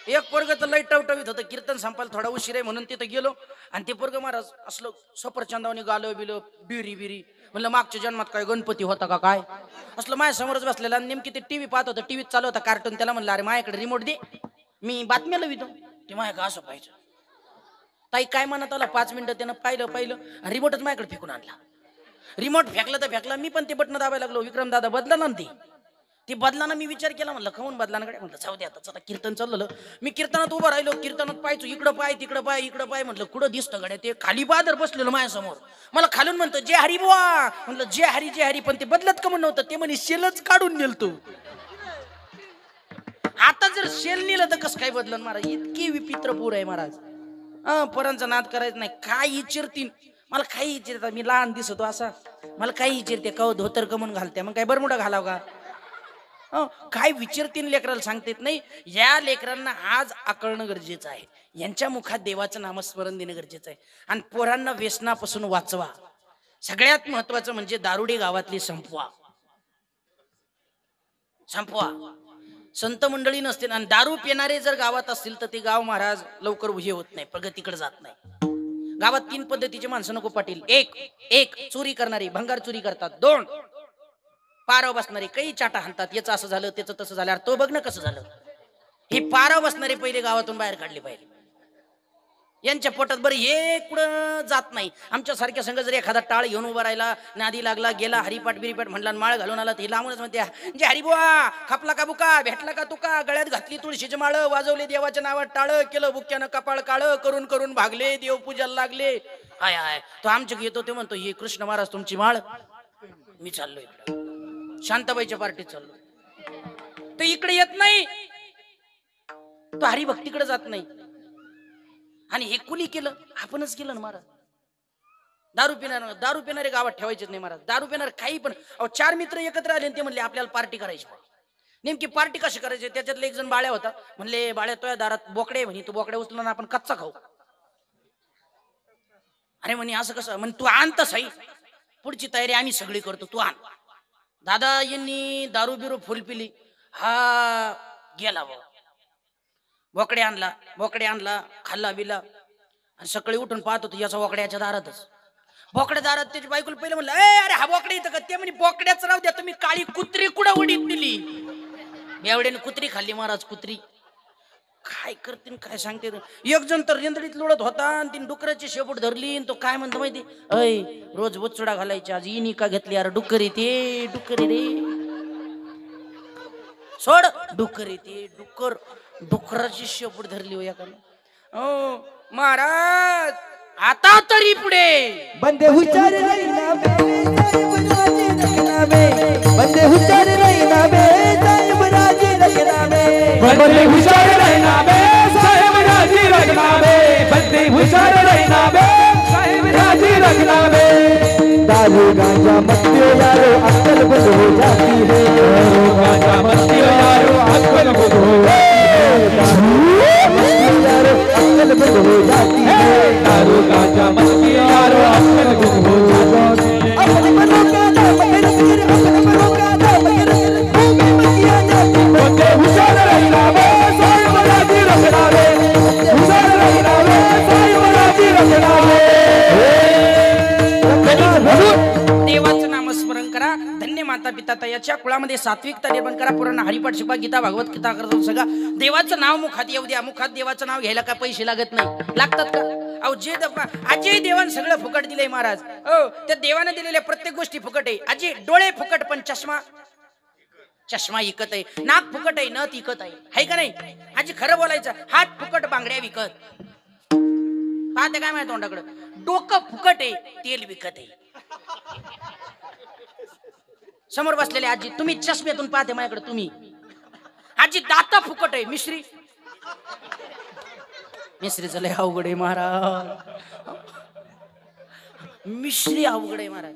एक पोरग तर लय टवटवीत होतं, कीर्तन संपायला थोडा उशीर आहे म्हणून तिथं गेलो. आणि ते पोरग महाराज असलं सफरचंदावणी गालो बिलो, बिरी बिरी. म्हणलं मागच्या जन्मात काय गणपती होता का काय? असलं माझ्या समोरच बसलेला. नेमकी ते टीव्ही पाहत होतं, टीव्हीत चालू होता कार्टून. त्याला म्हणलं अरे माझ्याकडे रिमोट दे, मी बातम्या लावितो. ते माझ्या असं पाहिजे. ताई काय म्हणत आला? 5 मिनिटं त्यानं पाहिलं, रिमोटच माझ्याकडे फेकून आणला. रिमोट फेकला तर फेकला, मी पण ते बटन दाबायला लागलो. विक्रम दादा बदला ना ते बदलाना. मी विचार केला, म्हणलं खाऊन बदलानाकडे. म्हणलं जाऊ दे आता कीर्तन चाललं. मी कीर्तनात उभं राहिलो, कीर्तनात पाहायचो, इकडं पाय तिकडं पाय इकडं पाय. म्हटलं कुठं दिसतं गड्या? ते खाली बादर बसलेलं माझ्यासमोर. मला खालून म्हणतं जय हरी बुवा. म्हणलं जय हरी. पण ते बदलत का म्हणून नव्हतं. ते म्हणे शेलच काढून नेलतो. आता जर शेल नेलं तर कसं काय बदलन महाराज? इतकी विचित्र पूर आहे महाराज. पोरांचा नाद करायचं नाही. काय विचारतील मला, काही विचारतात. मी लहान दिसतो असा, मला काही विचारते का धोतर कमून घालते, मग काय बरमुडा घालाव का? काय विचारतील लेकराला सांगता येत नाही. या लेकरांना आज आकळणं गरजेचं आहे. यांच्या मुखात देवाचं नामस्मरण देणं गरजेचं आहे. आणि पोरांना व्यसनापासून वाचवा. सगळ्यात महत्वाचं म्हणजे दारुडे गावातली संपवा. संत मंडळी नसतील आणि दारू पिणारे जर गावात असतील तर ते गाव महाराज लवकर हे होत नाही, प्रगतीकडे जात नाही. गावात 3 पद्धतीचे माणसं नको पाटील. एक चोरी करणारी, भंगार चोरी करतात. 2 पाराव बसणारे, काही चाटा हाणतात. याचं असं झालं, त्याचं तसं झालं. तो बघ ना कसं झालं. हे पाराव बसणारे पहिले गावातून बाहेर काढले पाहिजे. यांच्या पोटात बरं हे कुठं जात नाही. आमच्या सारख्या संघ जर एखादा टाळ घेऊन उभा राहिला, नादी लागला, गेला हरिपाठ बिरिपाठ म्हणला, माळ घालून आला, ते लांबूनच म्हणते जे हरिबुवा, खपला का बुका, भेटला का तुका, गळ्यात घातली तुळशीची माळ, वाजवले देवाच्या नावात टाळ, केलं बुक्यानं कपाळ काळ, करून करून भागले, देव पूजाला लागले. हाय तो आमच्या येतो, ते म्हणतो हे कृष्ण महाराज तुमची माळ. मी चाललो इकडं शांताबाईच्या पार्टीत चाललो. तो इकडे येत नाही, तो हरिभक्तीकडे जात नाही. आणि हे कुणी केलं? आपणच केलं ना महाराज. दारू पिणारे गावात ठेवायचेच नाही महाराज. दारू पिणारे काही पण. 4 मित्र एकत्र आले ते म्हणले आपल्याला पार्टी करायची. नेमकी पार्टी कशी करायची त्याच्यातले एक जण बाळ्या होता. म्हणले बाळ्या तुझ्या दारात बोकडे म्हणे, तू बोकड्या उचलून आपण कच्चा खाऊ. अरे म्हणे असं कसं म्हणे, तू आण तर सही, पुढची तयारी आम्ही सगळी करतो, तू आण. दादा यांनी दारू बिरू फुल पिली. हा गेला भाऊ, बोकडे आणला खाल्ला बिला. आणि सकाळी उठून पाहत होतो याचा बोकड्याच्या दारातच. बोकड्या दारात त्याची बायकोला पहिलं म्हणलं, ए अरे हा बोकडे इथं का? ते म्हणे बोकड्याच राहू द्या, तुम्ही काळी कुत्री कुठं उडीत दिली. एवढ्याने कुत्री खाल्ली महाराज, कुत्री. काय करते काय सांगते. एक जण तर रेंदडीत लोळत होता आणि तीन डुकराची शेपूट धरली. तो काय म्हणतो माहिती, अय रोज वचुडा घालायची, आज इनी का घेतली यार, डुक्कर येते डुक्कर रे, सोड डुक्कर येते डुक्कर. डुकराची शेपूट धरली हो याकडे. हो महाराज आता तरी पुढे बंदे हुशार रहिना बे साहेबराजे रखना बे, बंदे हुशार रहिना बे साहेबराजे रखना बे, बंदे हुशार रहिना बे साहेबराजे रखना बे, बंदे हुशार रहिना बे साहेबराजे रखना बे. दारू गांजा मत पियो यारो अक्ल बुध हो जाती है, दारू गांजा मत पियो यारो अक्ल बुध हो जाती है, दारू अक्ल बुध हो जाती है, दारू गांजा मत पियो यारो अक्ल बुध हो जाती है. अपने मनों का दाम कर फिर अपने मनों का दाम कर भूमि मतिया जाती. बंदे हुशार रहिना बे साहेबराजे रखना बे, हुशार रहिना बे साहेबराजे रखना बे. देवाचं नामस्मरण करा. धन्य माता पिता तयाच्या कुळामध्ये सात्विकता निर्माण करा. पुराण हरिपाठ शिकवा, गीता भागवत गीता करतो सगळं. देवाचं नाव मुखात येऊ द्या. मुखात देवाचं नाव घ्यायला काय पैसे लागत नाही, लागतात का? अहो जे आजी देवान सगळं फुकट दिलंय महाराज. हो त्या देवाने दिलेल्या प्रत्येक गोष्टी फुकट आहे. आजी डोळे फुकट पण चष्मा इकत आहे, नाक फुकट आहे, नथ इकत आहे का नाही? आजी खरं बोलायचं, हात फुकट बांगड्या विकत. पाहते काय माहिती तोंडाकडं. डोकं फुकट आहे, तेल विकत आहे. समोर बसलेले आजी, तुम्ही चष्म्यातून पाहते माझ्याकडे. तुम्ही आजी दाता फुकट आहे, मिश्रीचं लय अवघड आहे महाराज. मिश्री अवघड आहे महाराज.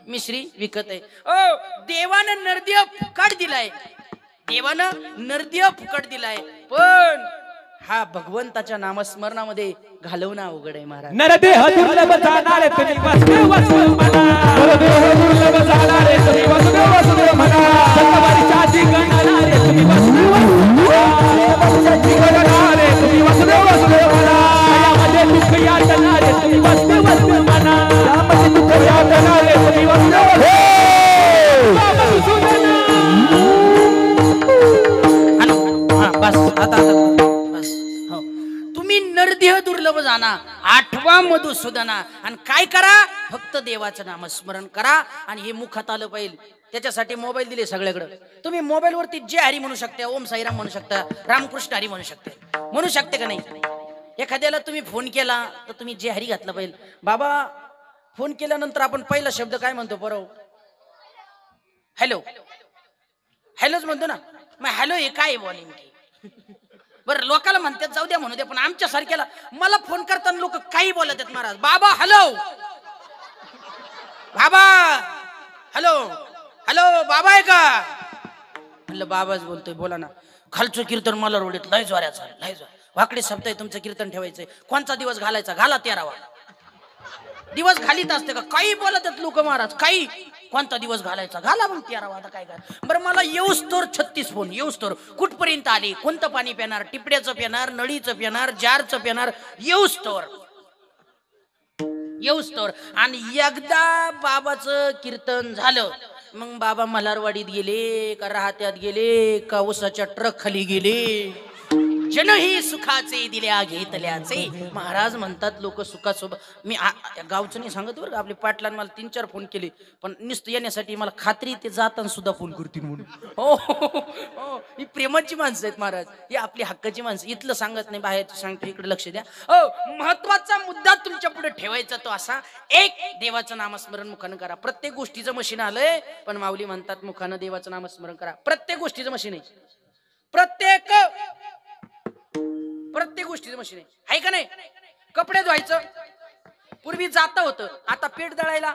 मिश्री विकत आहे. देवानं नरदेव फुकट दिलाय, देवानं नरदेव फुकट दिलाय, पण हा भगवंताच्या नामस्मरणामध्ये घालवणं अवघड आहे महाराज. नरदेह दुर्लभ जाणारे तुम्ही वासुदेव वासुदेव म्हणा, नरदेह दुर्लभ जाणारे तुम्ही वासुदेव वासुदेव म्हणा, सत्तवारीच्या आधी गणणारे तुम्ही वासुदेव गणणारे तुम्ही वासुदेव वासुदेव म्हणा, यामध्ये दुःख यातनारे तुम्ही वासुदेव वासुदेव म्हणा, यामध्ये दुःख यातनारे तुम्ही वासुदेव बस आता बस. हो तुम्ही नरदेह दुर्लभ जाणा, आठवा मधुसूदना. आणि काय करा, फक्त देवाचं नामस्मरण करा. आणि हे मुखात आलं पाहिजे. त्याच्यासाठी मोबाईल दिले सगळ्याकडे. तुम्ही मोबाईल वरती जय हरी म्हणू शकता, ओम साईराम म्हणू शकता, रामकृष्ण हरी म्हणू शकते का नाही? एखाद्याला तुम्ही फोन केला तर तुम्ही जय हरी घातला पाहिजे. बाबा फोन केल्यानंतर आपण पहिला शब्द काय म्हणतो बरोबर? हॅलो, हॅलोच म्हणतो ना. मग हॅलो हे काय बोल नेमकी? बरं लोकाला म्हणतात जाऊ द्या म्हणू द्या, पण आमच्या सारख्याला मला फोन करताना लोक काही बोलत आहेत महाराज. बाबा हॅलो, बाबा हॅलो, हॅलो बाबा आहे का? म्हणलं बाबाच बोलतोय, बोला ना. खालचं कीर्तन मला रोडीत लय जोऱ्याचं, लय जोर वाकडे शब्द आहे, तुमचं कीर्तन ठेवायचंय. कोणचा दिवस घालायचा? घाला 13वा दिवस. घालीत असते का? काही बोलत आहेत लोक महाराज, काही. कोणता दिवस घालायचा? घाला मग 13वा. आता काय काय बरं. मला येऊस तर 36 फोन, येऊस तर कुठपर्यंत आले, कोणतं पाणी पिणार, टिपड्याचं पिणार, नळीचं पिणार, जारचं पिणार, येऊस तर. आणि एकदा बाबाचं कीर्तन झालं, मग बाबा मल्हारवाडीत गेले का, राहत्यात गेले का, उसाच्या ट्रक खाली गेले. जनही सुखाचे दिल्या घेतल्याचे. महाराज म्हणतात लोक सुखासोबत. मी गावचं नाही सांगत बरं का, आपले पाटलांनी मला 3-4 फोन केले, पण नुसतं येण्यासाठी मला खात्री ते जाताना सुद्धा फोन करतील म्हणून. हो ही प्रेमाची माणसं आहेत महाराज, ही आपली हक्काची माणसं. इथलं सांगत नाही, बाहेरचं सांगतो, इकडे लक्ष द्या. हो महत्वाचा मुद्दा तुमच्या पुढे ठेवायचा तो असा, एक देवाचं नामस्मरण मुखानं करा. प्रत्येक गोष्टीचं मशीन आलंय, पण माऊली म्हणतात मुखानं देवाचं नामस्मरण करा. प्रत्येक गोष्टीचं मशीन आहे, प्रत्येक गोष्टीचं मशीन आहे का नाही? कपडे धुवायचं पूर्वी जाता होतं, आता पीठ दळायला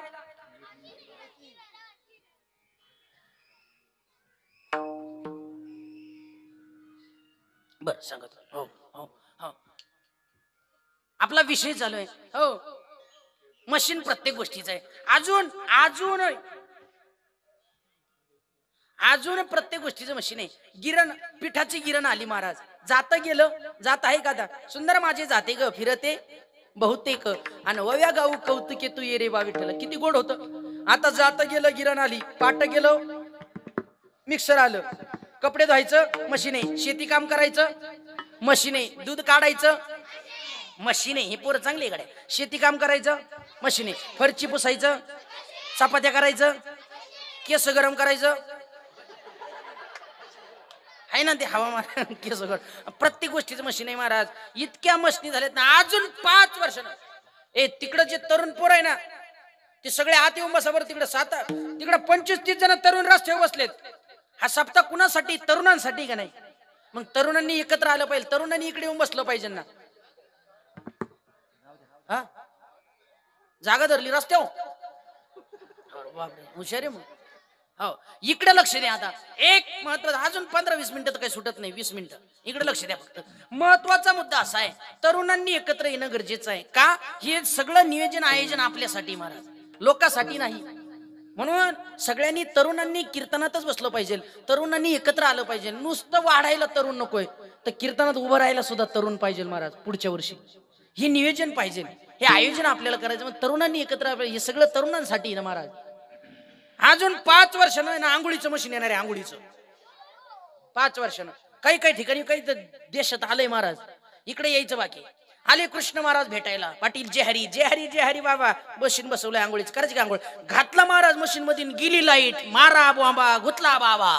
बर सांगत. हो हो हो. आपला विषय चालू आहे. हो, मशीन प्रत्येक गोष्टीचं आहे. अजून अजून अजून प्रत्येक गोष्टीचं मशीन आहे. गिरण, पिठाची गिरण आली महाराज. जात गेलं, जात आहे का? सुंदर माझे जाते ग फिरते बहुतेक, आणि वव्या गाऊ कौतुके तू ये रे बा विठ्ठल. किती गोड होतं. आता जात गेलं, गिरण आली, पाट गेलं, मिक्सर आलं, कपडे धुवायचं मशीन आहे, शेती काम करायचं मशीन आहे, दूध काढायचं मशीन आहे. हे पोरं चांगली गाड्या. शेती काम करायचं मशीन आहे, फरची पुसायचं, चपात्या करायचं, केस गरम करायचं आहे ना, ते हवामान केस गरम, प्रत्येक गोष्टीचं मशीन आहे महाराज. इतक्या मशीनी झाल्यात ना. अजून 5 वर्ष ए तिकडं जे तरुण पोर आहे ना, ते सगळे आत येऊन बसा बरं. तिकडं 25-30 जण तरुण रस्त्यावर बसलेत. हा सप्ताह कुणासाठी? तरुणांसाठी का नाही? मग तरुणांनी एकत्र आलं पाहिजे, तरुणांनी इकडे येऊन बसलं पाहिजे ना. हा, जागा धरली रस्त्यावर. हुशार आहे मग. हो, इकडे लक्ष द्या. आता एक महत्वाचं, अजून 15-20 मिनिटं तर काही सुटत नाही, 20 मिनिटं इकडे लक्ष द्या फक्त. महत्वाचा मुद्दा असा आहे, तरुणांनी एकत्र येणं गरजेचं आहे. का? हे सगळं नियोजन आयोजन आपल्यासाठी महाराज, लोकांसाठी नाही. म्हणून सगळ्यांनी तरुणांनी कीर्तनातच बसलं पाहिजे, तरुणांनी एकत्र आलं पाहिजे. नुसतं वाढायला तरुण नकोय, तर कीर्तनात उभं राहायला सुद्धा तरुण पाहिजे महाराज. पुढच्या वर्षी हे नियोजन पाहिजे, हे आयोजन आपल्याला करायचं. मग तरुणांनी एकत्र, हे सगळं तरुणांसाठी ना महाराज. अजून 5 वर्षानं ना आंघोळीचं मशीन येणार आहे. आंघोळीचं 5 वर्षानं काही काही ठिकाणी, काही देशात आलंय महाराज. इकडे यायचं बाकी. आले कृष्ण महाराज भेटायला. पाटील जय हरी जय हरी जय हरी बाबा. मशीन बसवलंय आंघोळीच करायची का? आंघोळ घातला महाराज मशीन मध्ये, गेली लाईट, मारा बाबा, गुतला बाबा.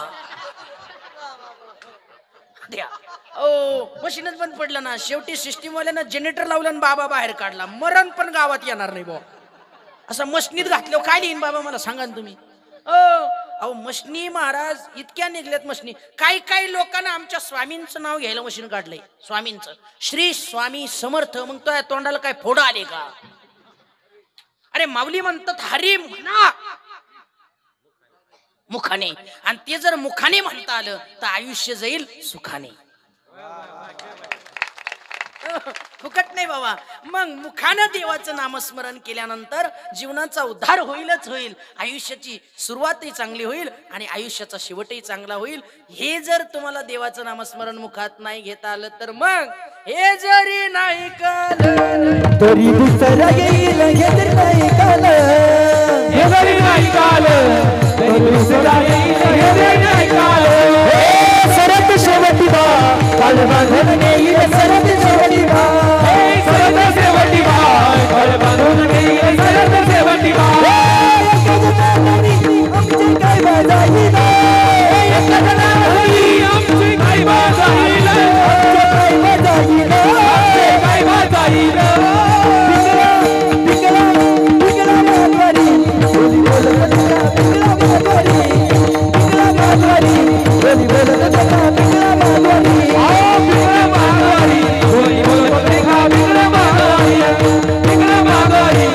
ओ मशीनच बंद पडलं ना. शेवटी सिस्टीम वाल्यानं जनरेटर लावलं आणि बाबा बाहेर काढला. मरण पण गावात येणार नाही बा. असं मशनीत घातलं काय लिहीन बाबा मला सांगा ना तुम्ही. अहो मशनी महाराज इतक्या निघल्यात मशनी. काही लोकांना आमच्या स्वामींचं नाव घ्यायला मशीन काढलंय. स्वामींचं, श्री स्वामी समर्थ. मग तो तोंडाला काय फोड आले का? अरे माऊली म्हणतात हरी म्हणा मुखाने, आणि ते जर मुखाने म्हणता आलं तर आयुष्य जाईल सुखाने. फुकट नाही बाबा. मग मुखानं देवाचं नामस्मरण केल्यानंतर जीवनाचा उद्धार होईलच होईल. आयुष्याची सुरुवातही चांगली होईल आणि आयुष्याचा शेवटही चांगला होईल. हे जर तुम्हाला देवाचं नामस्मरण मुखात नाही घेता आलं तर मग हे जरी नाही कळलं तरी दुसरा येईल, हे जरी नाही कळलं, हे जरी नाही कळलं, तरी दुसरा येईल, हे जरी नाही कळलं. सरत शेवटी बा काल बांधून नेईल, सरत शेवटी बा, सरत शेवटी बा काल बांधून नेईल, सरत शेवटी बा. आमची काय बाजाईल, एका जणांनी आमची काय बाजाईल, आमची काय बाजाईल, आमची काय बाजाईल. पिकला पिकला माधवारी, बोली बोलत होता पिकला माधवारी, पिकला माधवारी, बोली बोलत होता पिकला माधवारी. पिकला माधवारी, बोली बोलत होता पिकला माधवारी, पिकला माधवारी,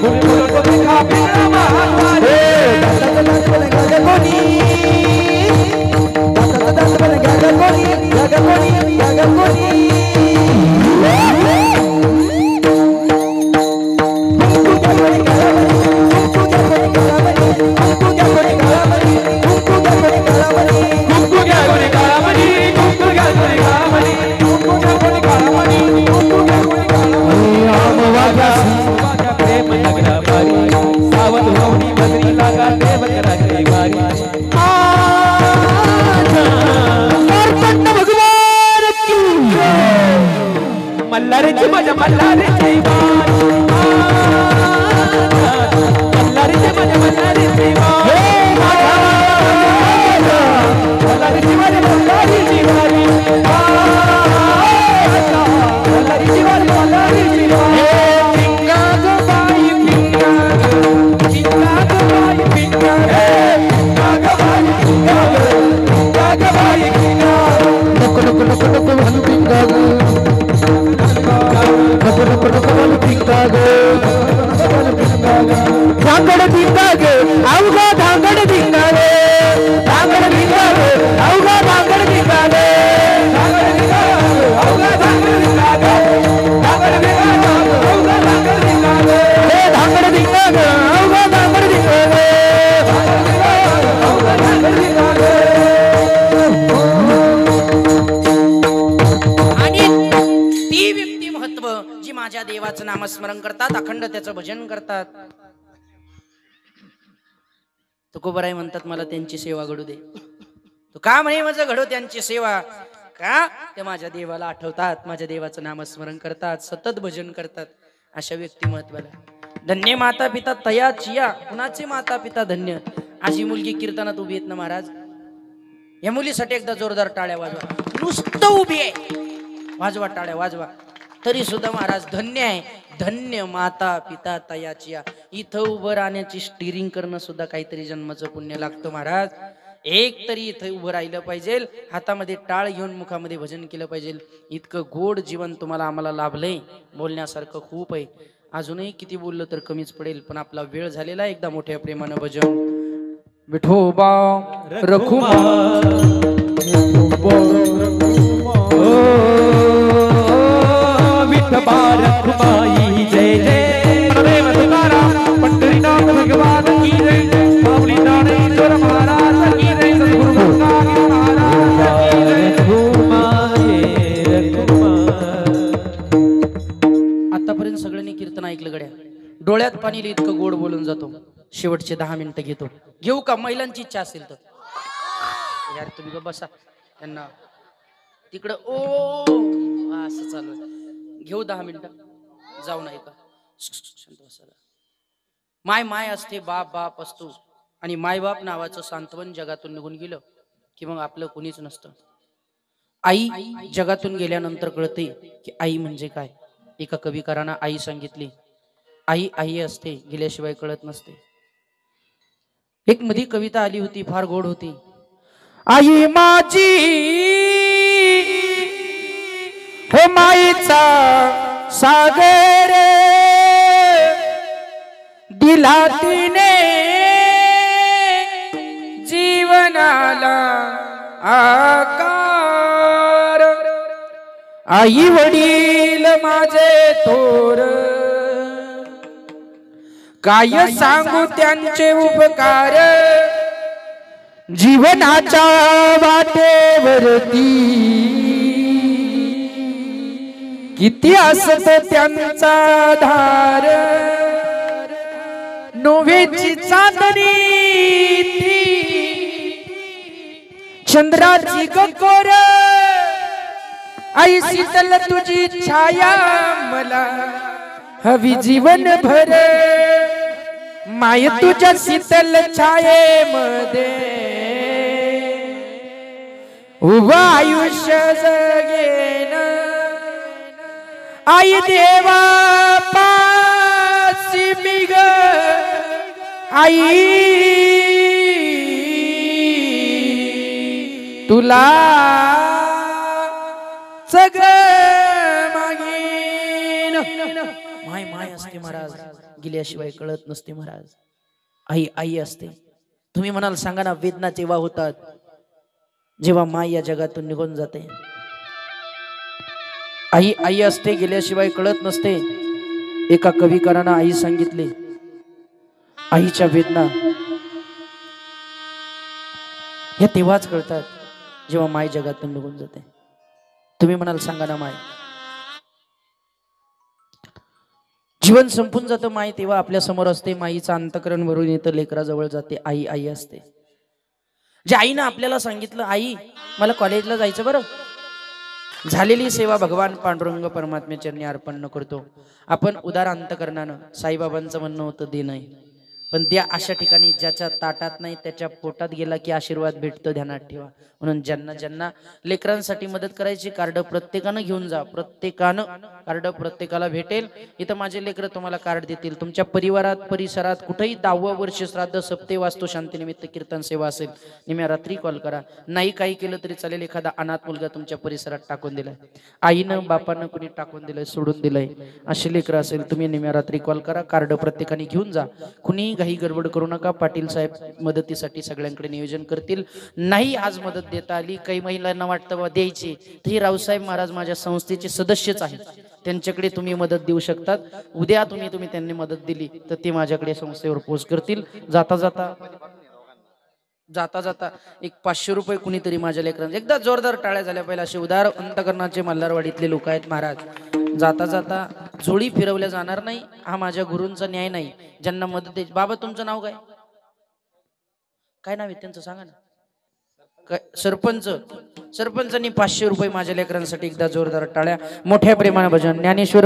बोली बोलत होता पिकला माधवारी. दाताचा दात बन गागा कोणी, दाताचा दात बन गागा कोणी, गागा कोणी, गागा कोणी. मल्हारीची माझ्या मल्हारीची वारी, मल्हारीची माझ्या मल्हारीची वारी, मल्हारीची माझ्या मल्हारीची वारी, मल्हारीची वारी, मल्हारीची वारी. पिंगा go by Pinga, Pinga go by Pinga, Pinga go by Pinga, Pinga go by पिंगा. नको नको नको नको म्हणू पिंगा गो, नको नको नको म्हणू माझ्या देवाचं नामस्मरण करतात, अखंड त्याचं भजन करतात. तुकोबराय म्हणतात मला त्यांची सेवा घडू दे. तू का म्हणे माझं घडो त्यांची सेवा? का ते माझ्या देवाला आठवतात, माझ्या देवाचं नामस्मरण करतात, सतत भजन करतात. अशा व्यक्ती महत्वाला. धन्य माता पिता तयाचिया. कुणाचे माता पिता धन्य? अशी मुलगी कीर्तनात उभी आहेत ना महाराज. या मुलीसाठी एकदा जोरदार टाळ्या वाजवा. नुसतं उभी आहे, वाजवा टाळ्या वाजवा. तरी सुद्धा महाराज धन्य आहे. धन्य माता पिता तयाचिया. इथं उभं राहण्याची स्टिअरिंग करणं सुद्धा काहीतरी जन्माचं पुण्य लागतं महाराज. एक तरी इथं उभं राहिलं पाहिजे, हातामध्ये टाळ घेऊन मुखामध्ये भजन केलं पाहिजे. इतकं गोड जीवन तुम्हाला आम्हाला लाभलंय. बोलण्यासारखं खूप आहे. अजूनही किती बोललं तर कमीच पडेल, पण आपला वेळ झालेला. एकदा मोठ्या प्रेमानं भजन. विठोबा रखुमा विठोबा रखुमाई जय जय. प्रेम तुकाराम पंढरीनाथ भगवान की जय. माऊली ज्ञानेश्वर महाराज की जय. सद्गुरु गंगाधर महाराज की जय. आतापर्यंत सगळ्यांनी कीर्तन ऐकलं गड्या. डोळ्यात पाणी इतकं गोड बोलून जातो. शेवटचे 10 मिनिटं घेतो. घेऊ का? महिलांची इच्छा असेल तर. यार तुम्ही गप्प बसा. त्यांना तिकडं ओ असं चालू आहे. घेऊ 10 मिनिटं. जाऊ नाही का? शांत बसायला. माय माय असते, बाप बाप असतो. आणि मायबाप नावाचं सांत्वन जगातून निघून गेलं की मग आपलं कोणीच नसतं. आई जगातून गेल्यानंतर कळते की आई म्हणजे काय. एका कविकारानं आई सांगितली. आई आई असते, गेल्याशिवाय कळत नसते. एक मधी कविता आली होती, फार गोड होती. आई माझी हो माईचा सागर दिला तिने जीवनाला आकार. आई वडील माझे थोर, काय सांगू त्यांचे उपकार. जीवनाच्या वाटेवरती किती असत त्यांचा धार. नोव्हेची चांदणी ती चंद्राची गकोर. आई शीतल तुझी छाया मला हवी जीवन भर. माय तुझ्या शीतल छायेमध्ये उभं आयुष्य जगेन. आई देवा पासी मी ग आई तुला सग मागीन. माय माय असते महाराज, गेल्याशिवाय कळत नसते महाराज. आई आई असते. तुम्ही म्हणाल सांगा ना, वेदना तेव्हा होतात जेव्हा माय या जगातून निघून जाते. आई आई असते, गेल्याशिवाय कळत नसते. एका कविकारानं आई सांगितले. आईच्या वेदना या तेव्हाच कळतात जेव्हा माय जगातून निघून जाते. तुम्ही म्हणाल सांगा ना, माय जीवन संपून जातं. माय तेव्हा आपल्या समोर असते. माईचं अंतकरण भरून येतं, लेकराजवळ जाते. आई आई असते. जे आईनं आपल्याला सांगितलं, आई मला कॉलेजला जायचं बरं. झालेली सेवा भगवान पांडुरंग परमात्म्या चरणी अर्पण करतो. आपण उदार अंतकरणानं. साईबाबांचं म्हणणं होतं दे नाही, पण द्या अशा ठिकाणी ज्याच्या ताटात नाही त्याच्या पोटात गेला की आशीर्वाद भेटतो, ध्यानात ठेवा. म्हणून ज्यांना ज्यांना लेकरांसाठी मदत करायची, कार्ड प्रत्येकानं घेऊन जा. प्रत्येकानं कार्ड प्रत्येकाला भेटेल. इथं माझे लेकर तुम्हाला कार्ड देतील. तुमच्या परिवारात परिसरात कुठेही 10वं वर्ष श्राद्ध, सप्ते, वास्तू शांतीनिमित्त कीर्तन सेवा असेल, निम्या रात्री कॉल करा. नाही काही केलं तरी चालेल. एखादा अनाथ मुलगा तुमच्या परिसरात टाकून दिलाय, आईनं बापानं कुणी टाकून दिलंय, सोडून दिलंय, असे लेकर असेल, तुम्ही निम्या रात्री कॉल करा. कार्ड प्रत्येकाने घेऊन जा. कुणी काही गडबड करू नका. पाटील साहेब मदतीसाठी सगळ्यांकडे नियोजन करतील. नाही आज मदत देता आली, काही महिलांना वाटतं द्यायची, तर रावसाहेब महाराज माझ्या संस्थेचे सदस्यच आहेत, त्यांच्याकडे तुम्ही मदत देऊ शकतात. उद्या तुम्ही त्यांनी मदत दिली तर ते माझ्याकडे संस्थेवर पोस्ट करतील. जाता जाता एक 500 रुपये कुणीतरी माझ्या लेकरांना. एकदा जोरदार टाळ्या झाल्या पाहिजे. असे उदार अंतकरणाचे मल्हारवाडीतले लोक आहेत महाराज. जाता झोळी फिरवल्या जाणार नाही, हा माझ्या गुरूंचा न्याय नाही. ज्यांना मदत द्यायची. बाबा तुमचं नाव काय? काय नाव आहे त्यांचं सांगा ना. सरपंच. सरपंचांनी 500 रुपये माझ्या लेकरांसाठी एकदा जोरदार टाळ्या. मोठ्या प्रेमाने भजन ज्ञानेश्वर